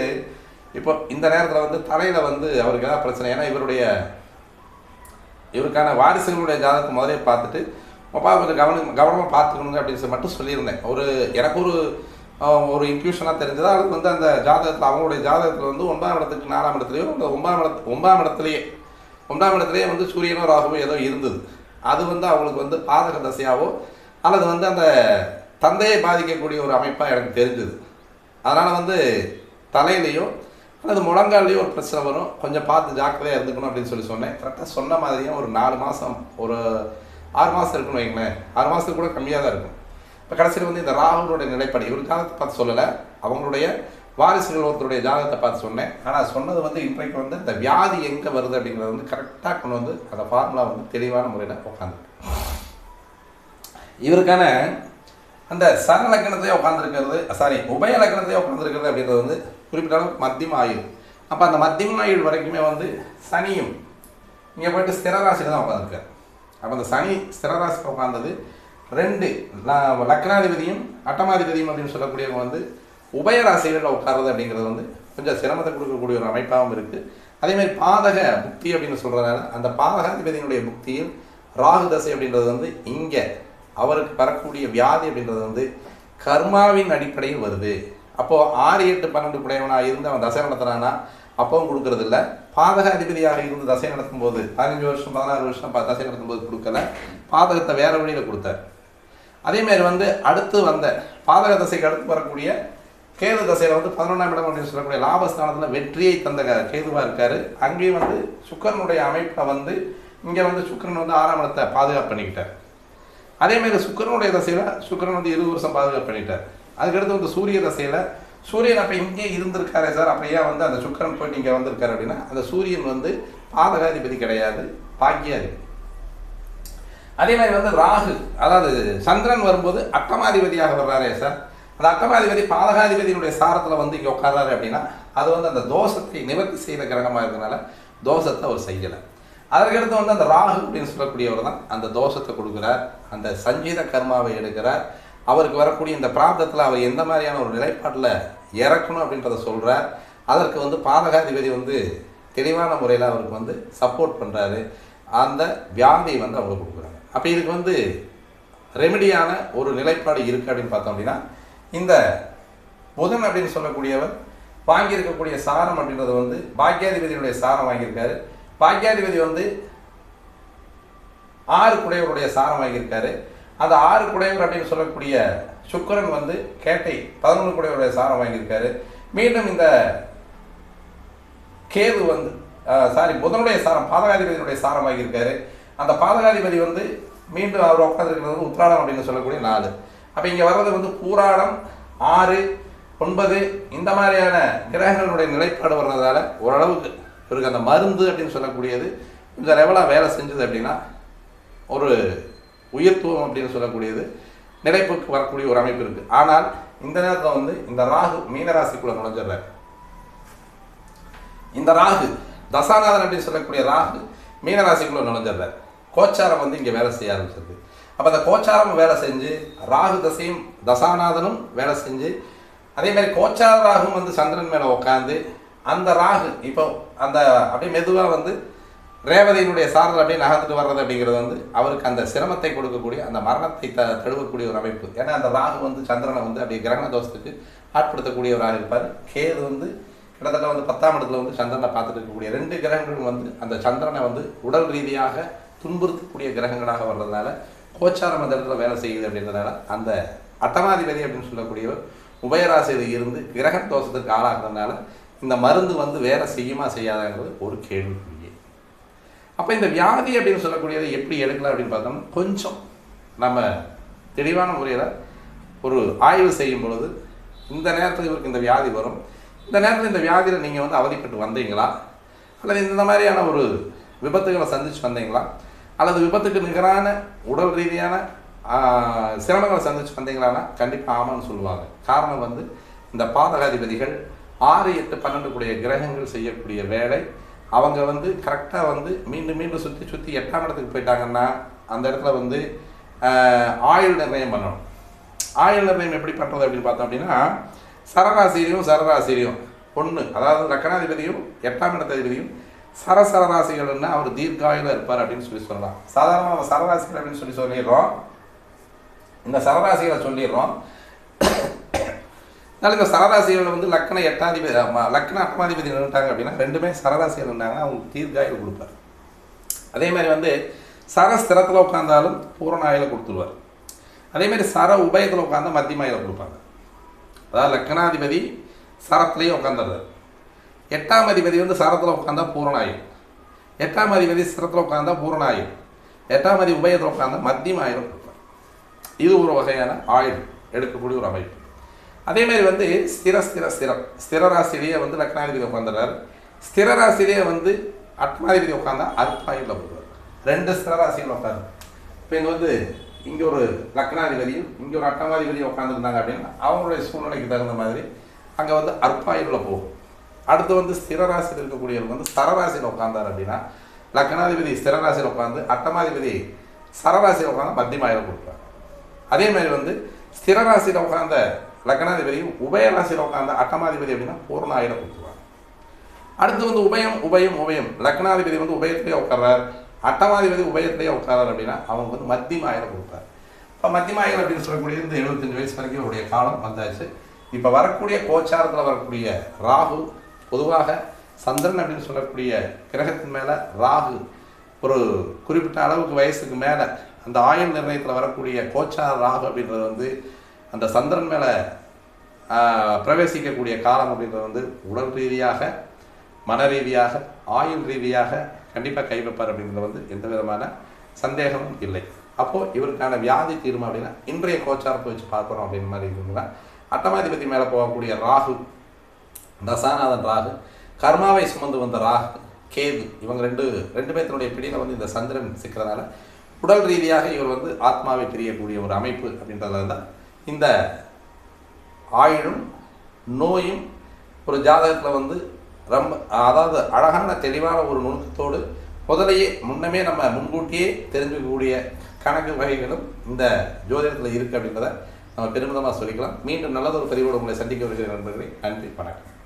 இப்போ இந்த நேரத்தில் வந்து தலையில் வந்து அவருக்கு ஏதாவது பிரச்சனை, ஏன்னா இவருக்கான வாரிசுகளுடைய ஜாதகத்தை முதலே பார்த்துட்டு அப்பா கொஞ்சம் கவனமாக பார்த்துக்கணுங்க அப்படின்னு மட்டும் சொல்லியிருந்தேன். எனக்கு ஒரு இன்ட்யூஷனாக தெரிஞ்சதா அதுக்கு வந்து அந்த ஜாதகத்தில் அவங்களுடைய ஜாதகத்தில் வந்து 9ஆம் இடத்துக்கு 4ஆம் இடத்துலையோ அந்த 9ஆம் இடத்துலேயே வந்து சூரியனோ ராகுவோ ஏதோ இருந்தது. அது வந்து அவங்களுக்கு வந்து பாதக தசையாவோ அல்லது வந்து அந்த தந்தையை பாதிக்கக்கூடிய ஒரு அமைப்பாக எனக்கு தெரிஞ்சுது. அதனால் வந்து தலையிலையோ அல்லது முழங்காலையோ ஒரு பிரச்சனை வரும், கொஞ்சம் பார்த்து ஜாக்கிரதையாக இருந்துக்கணும் அப்படின்னு சொன்னேன். கரெக்டாக சொன்ன மாதிரியே ஒரு 4 மாதம் ஒரு 6 மாதம் இருக்குன்னு வைங்களேன், 6 மாதத்துக்கு கூட கம்மியாக தான் இருக்கும். இப்போ கடைசியில் வந்து இந்த ராகுனுடைய நிலைப்படி இவர் ஜாதகத்தை பார்த்து சொல்லலை, அவங்களுடைய வாரிசுகள் ஒருத்தருடைய ஜாதகத்தை பார்த்து சொன்னேன். ஆனால் சொன்னது வந்து இன்றைக்கு வந்து இந்த வியாதி எங்கே வருது அப்படிங்கிறது வந்து கரெக்டாக கொண்டு வந்து அந்த ஃபார்முலா வந்து தெளிவான முறையில் உட்காந்து இவருக்கான அந்த சர லக்கணத்தையே உட்காந்துருக்கிறது, உபய லக்கணத்தையே உட்காந்துருக்கிறது அப்படின்றது வந்து குறிப்பிட்ட அளவுக்கு மத்தியம ஆயுள். அப்போ அந்த மத்தியம ஆயுள் வரைக்குமே வந்து சனியும் இங்கே போய்ட்டு ஸ்திரராசியில் தான் உட்காந்துருக்காரு. அப்போ அந்த சனி ஸ்திரராசியில் உட்கார்ந்தது 2 லக்னாதிபதியும் அட்டமாதிபதியும் அப்படின்னு சொல்லக்கூடியவங்க வந்து உபயராசிகளில் உட்கார்றது அப்படிங்கிறது வந்து கொஞ்சம் சிரமத்தை கொடுக்கக்கூடிய ஒரு அமைப்பாகவும் இருக்குது. அதேமாதிரி பாதக புக்தி அப்படின்னு சொல்கிறதுனால அந்த பாதகாதிபதியினுடைய புக்தியில் ராகு தசை அப்படின்றது வந்து இங்கே அவருக்கு வரக்கூடிய வியாதி அப்படின்றது வந்து கர்மாவின் அடிப்படையில் வருது. அப்போது 6, 8, 12 குடையவனாக இருந்து அவன் தசை நடத்துகிறான்னா அப்பவும் கொடுக்கறது இல்லை. பாதக அதிபதியாக இருந்து தசை நடத்தும் போது 15 வருஷம் 16 வருஷம் தசை நடத்தும் போது கொடுக்கல, பாதகத்தை வேற வழியில் கொடுத்தார். அதேமாதிரி வந்து அடுத்து வந்த பாதக தசைக்கு அடுத்து வரக்கூடிய கேது தசையில் வந்து 11ஆம் இடம் அப்படின்னு சொல்லக்கூடிய லாபஸ்தானத்தில் வெற்றியை தந்த கேதுவாக இருக்கார். அங்கேயும் வந்து சுக்கரனுடைய அமைப்பை வந்து இங்கே வந்து சுக்கரன் வந்து 6ஆம் இடத்தை பாதுகாப்பு பண்ணிக்கிட்டார். அதேமாதிரி சுக்கரனுடைய தசையில் சுக்கரன் வந்து 20 வருஷம் பாதுகாப்பு பண்ணிட்டார். அதுக்கடுத்து வந்து சூரிய தசையில் சூரியன் அப்போ இங்கே இருந்திருக்காரே சார், அப்போ ஏன் வந்து அந்த சுக்கரன் போயிட்டு இங்கே வந்திருக்காரு அப்படின்னா அந்த சூரியன் வந்து பாதகாதிபதி கிடையாது, பாக்கியாதிபதி. அதே மாதிரி வந்து ராகு, அதாவது சந்திரன் வரும்போது அட்டமாதிபதியாக வர்றாரே சார், அந்த அட்டமாதிபதி பாதகாதிபதியினுடைய சாரத்தில் வந்து இங்கே உட்கார்றாரு அப்படின்னா அது வந்து அந்த தோஷத்தை நிவர்த்தி செய்த கிரகமாக இருக்கிறதுனால தோஷத்தை அவர் செய்யலை. அதற்கடுத்து வந்து அந்த ராகு அப்படின்னு சொல்லக்கூடியவர் தான் அந்த தோஷத்தை கொடுக்குறார், அந்த சஞ்சீத கர்மாவை எடுக்கிறார். அவருக்கு வரக்கூடிய இந்த பிராப்தத்தில் அவர் எந்த மாதிரியான ஒரு நிலைப்பாட்டில் இறக்கணும் அப்படின்றத சொல்கிறார். அதற்கு வந்து பாதகாதிபதி வந்து தெளிவான முறையில் அவருக்கு வந்து சப்போர்ட் பண்ணுறாரு. அந்த வியாதியை வந்து அவங்க கொடுக்குறாங்க. அப்போ இதுக்கு வந்து ரெமெடியான ஒரு நிலைப்பாடு இருக்குது அப்படின்னு பார்த்தோம் அப்படின்னா, இந்த புதன் அப்படின்னு சொல்லக்கூடியவர் வாங்கியிருக்கக்கூடிய சாரம் அப்படின்றது வந்து பாக்கியாதிபதியுடைய சாரம் வாங்கியிருக்காரு. பாக்கியாதிபதி வந்து 6 குடையவருடைய சாரம் வாங்கியிருக்காரு. அந்த 6 குடையவர் அப்படின்னு சொல்லக்கூடிய சுக்கிரன் வந்து கேட்டை 11 குடையவருடைய சாரம் வாங்கியிருக்காரு. மீண்டும் இந்த கேது வந்து புதனுடைய சாரம் பாதகாதிபதியினுடைய சாரம் வாங்கியிருக்காரு. அந்த பாதகாதிபதி வந்து மீண்டும் அவர் உட்காந்துருக்கிறது உத்திராடம் அப்படின்னு சொல்லக்கூடிய 4. அப்போ இங்கே வர்றது வந்து பூராடம் 6, 9 இந்த மாதிரியான கிரகங்களுடைய நிலைப்பாடு வர்றதால ஓரளவுக்கு இவருக்கு அந்த மருந்து அப்படின்னு சொல்லக்கூடியது இந்த லெவலாக வேலை செஞ்சது அப்படின்னா ஒரு உயிர்த்துவம் அப்படின்னு சொல்லக்கூடியது நிலைப்புக்கு வரக்கூடிய ஒரு அமைப்பு இருக்குது. ஆனால் இந்த நேரத்தில் வந்து இந்த ராகு மீனராசிக்குள்ளே நுழைஞ்சிடுறாரு. இந்த ராகு தசாநாதன் அப்படின்னு சொல்லக்கூடிய ராகு மீனராசிக்குள்ளே நுழைஞ்சிடுறாரு. கோச்சாரம் வந்து இங்கே வேலை செய்ய ஆரம்பிச்சிருக்கு. அப்போ அந்த கோச்சாரம் வேலை செஞ்சு ராகு தசையும் தசாநாதனும் வேலை செஞ்சு அதே மாதிரி கோச்சார ராகும் வந்து சந்திரன் மேலே உட்காந்து அந்த ராகு இப்போ அந்த அப்படியே மெதுவாக வந்து ரேவதியினுடைய சாரல் அப்படியே நகர்ந்துட்டு வர்றது அப்படிங்கிறது வந்து அவருக்கு அந்த சிரமத்தை கொடுக்கக்கூடிய அந்த மரணத்தை தழுவக்கூடிய ஒரு அமைப்பு. ஏன்னா அந்த ராகு வந்து சந்திரனை வந்து அப்படியே கிரகண தோஷத்துக்கு ஆட்படுத்தக்கூடியவராக இருப்பார். கேது வந்து கிட்டத்தட்ட வந்து 10ஆம் இடத்துல வந்து சந்திரனை பார்த்துட்டு இருக்கக்கூடிய 2 கிரகங்களும் வந்து அந்த சந்திரனை வந்து உடல் ரீதியாக துன்புறுத்தக்கூடிய கிரகங்களாக வர்றதுனால கோச்சாரம் அந்த இடத்துல வேலை செய்யுது அப்படின்றதுனால அந்த அட்டமாதிபதி அப்படின்னு சொல்லக்கூடியவர் உபயராசியில் இருந்து கிரக தோஷத்துக்கு ஆளாகிறதுனால இந்த மருந்து வந்து வேலை செய்யுமா செய்யாதாங்கிறது ஒரு கேள்விக்குரிய. அப்போ இந்த வியாதி அப்படின்னு சொல்லக்கூடியதை எப்படி எடுக்கலாம் அப்படின்னு பார்த்தோம்னா கொஞ்சம் நம்ம தெளிவான முறையில் ஒரு ஆய்வு செய்யும் பொழுது இந்த நேரத்தில் இவருக்கு இந்த வியாதி வரும். இந்த நேரத்தில் இந்த வியாதியில் நீங்கள் வந்து அவதிப்பட்டு வந்தீங்களா, அல்லது இந்த மாதிரியான ஒரு விபத்துகளை சந்தித்து வந்தீங்களா, அல்லது விபத்துக்கு நிகரான உடல் ரீதியான சிரமங்களை சந்திச்சு வந்தீங்களான்னா கண்டிப்பாக ஆமான்னு சொல்லுவாங்க. காரணம் வந்து இந்த பாதகாதிபதிகள் 6, 8, 12 கூடிய கிரகங்கள் செய்யக்கூடிய வேலை அவங்க வந்து கரெக்டாக வந்து மீண்டும் மீண்டும் சுற்றி 8ஆம் இடத்துக்கு போயிட்டாங்கன்னா அந்த இடத்துல வந்து ஆயுள் நிர்ணயம் பண்ணணும். ஆயுள் நிர்ணயம் எப்படி பண்ணுறது அப்படின்னு பார்த்தோம் அப்படின்னா சரராசிரியும் ஒன்று, அதாவது லக்னாதிபதியும் 8ஆம் இடத்ததிபதியும் சரராசிகள்னா அவர் தீர்க்காயுல இருப்பார் அப்படின்னு சொல்லலாம். சாதாரணமாக நம்ம சரராசிகள் அப்படின்னு சொல்லிடுறோம். இந்த சரராசிகளை சொல்லிடுறோம். அதனால் இந்த சரராசிகளில் வந்து லக்ன 8ஆதிபதி லக்ன 8ஆதிபதி நின்றுட்டாங்க அப்படின்னா 2மே சரராசிகள் இருந்தாங்கன்னா அவங்களுக்கு தீர்க்காயுள் கொடுப்பார். அதே மாதிரி வந்து சர ஸ்திரத்தில் உட்காந்தாலும் பூரண ஆயுளை கொடுத்துருவார். அதேமாதிரி சர உபயத்தில் உட்காந்தா மத்தியம ஆயுளை கொடுப்பாங்க. அதாவது லக்னாதிபதி சரத்துலேயே உட்காந்துடுறாரு. 8ஆம் அதிபதி வந்து சரத்தில் உட்காந்தா பூரண ஆயுள், 8ஆம் அதிபதி சிரத்தில் உட்காந்தா பூரண ஆயுள், 8ஆம் அதிபதி உபயத்தில் உட்காந்தா மத்தியம ஆயுளை கொடுப்பார். இது ஒரு வகையான ஆயுள் எடுக்கக்கூடிய ஒரு அமைப்பு. அதேமாதிரி வந்து ஸ்திரராசிலேயே வந்து லக்னாதிபதி உட்காந்துடுறாரு. ஸ்திரராசிலேயே வந்து அட்டமாதிபதி உட்காந்தா அல்பாயுள்ள போடுவார். 2 ஸ்திரராசிகள் உட்காந்து இப்போ இங்கே வந்து இங்கே ஒரு லக்னாதிபதியும் இங்கே ஒரு அட்டமாதிபதியும் உட்காந்துருந்தாங்க அப்படின்னா அவங்களுடைய சூழ்நிலைக்கு தகுந்த மாதிரி அங்கே வந்து அல்பாயுள்ள போகும். அடுத்து வந்து ஸ்திரராசியில் இருக்கக்கூடியவங்க வந்து சரராசியில் உட்காந்தார் அப்படின்னா லக்னாதிபதி ஸ்திரராசியில் உட்காந்து அட்டமாதிபதி சரராசியில் உட்காந்து மத்தியமாயில கொடுப்பார். அதே மாதிரி வந்து ஸ்திரராசியில் உட்காந்த லக்னாதிபதியும் உபயராசியில் உட்காந்த அட்டமாதிபதி அப்படின்னா பூர்ண ஆயுளை கொடுத்துருவாங்க. அடுத்து வந்து உபயம் லக்னாதிபதி வந்து உபயத்திலேயே உட்கார்றார், அட்டமாதிபதி உபயத்திலேயே உட்காரார் அப்படின்னா அவங்க வந்து மத்தியம ஆயுளை கொடுப்பார். இப்போ மத்தியம ஆயுள் அப்படின்னு சொல்லக்கூடிய இந்த 75 வயசு வரைக்கும் அவருடைய காலம் வந்தாச்சு. இப்போ வரக்கூடிய கோச்சாரத்தில் வரக்கூடிய ராகு பொதுவாக சந்திரன் அப்படின்னு சொல்லக்கூடிய கிரகத்தின் மேலே ராகு ஒரு குறிப்பிட்ட அளவுக்கு வயசுக்கு மேலே அந்த ஆயுள் நிர்ணயத்தில் வரக்கூடிய கோச்சார ராகு அப்படின்றது வந்து அந்த சந்திரன் மேலே பிரவேசிக்கக்கூடிய காலம் அப்படின்றது வந்து உடல் ரீதியாக மன ரீதியாக ஆயுள் ரீதியாக கண்டிப்பாக கை வைப்பார் அப்படின்றது வந்து எந்த விதமான சந்தேகமும் இல்லை. அப்போது இவருக்கான வியாதி தீர்மா அப்படின்னா இன்றைய கோச்சாரத்தை வச்சு பார்க்குறோம் அப்படின்னு மாதிரி இருக்குங்களா. அட்டமாதிபதி மேலே போகக்கூடிய ராகு தசாநாதன் ராகு, கர்மாவை சுமந்து வந்த ராகு கேது, இவங்க ரெண்டு பேர்த்தினுடைய பிடியில் வந்து இந்த சந்திரன் சிக்கிறதுனால உடல் ரீதியாக இவர் வந்து ஆத்மாவை பிரியக்கூடிய ஒரு அமைப்பு அப்படின்றதுல தான் இந்த ஆயுளும் நோயும் ஒரு ஜாதகத்தில் வந்து ரொம்ப அதாவது அழகான தெளிவான ஒரு நுணுக்கத்தோடு முன்னமே நம்ம முன்கூட்டியே தெரிஞ்சுக்கக்கூடிய கணக்கு வகைகளும் இந்த ஜோதிடத்தில் இருக்குது அப்படின்றத நம்ம பெருமிதமாக சொல்லிக்கலாம். மீண்டும் நல்லதொரு பதிவோடு உங்களை சந்திக்க வருகிற நண்பர்களே. நன்றி, வணக்கம்.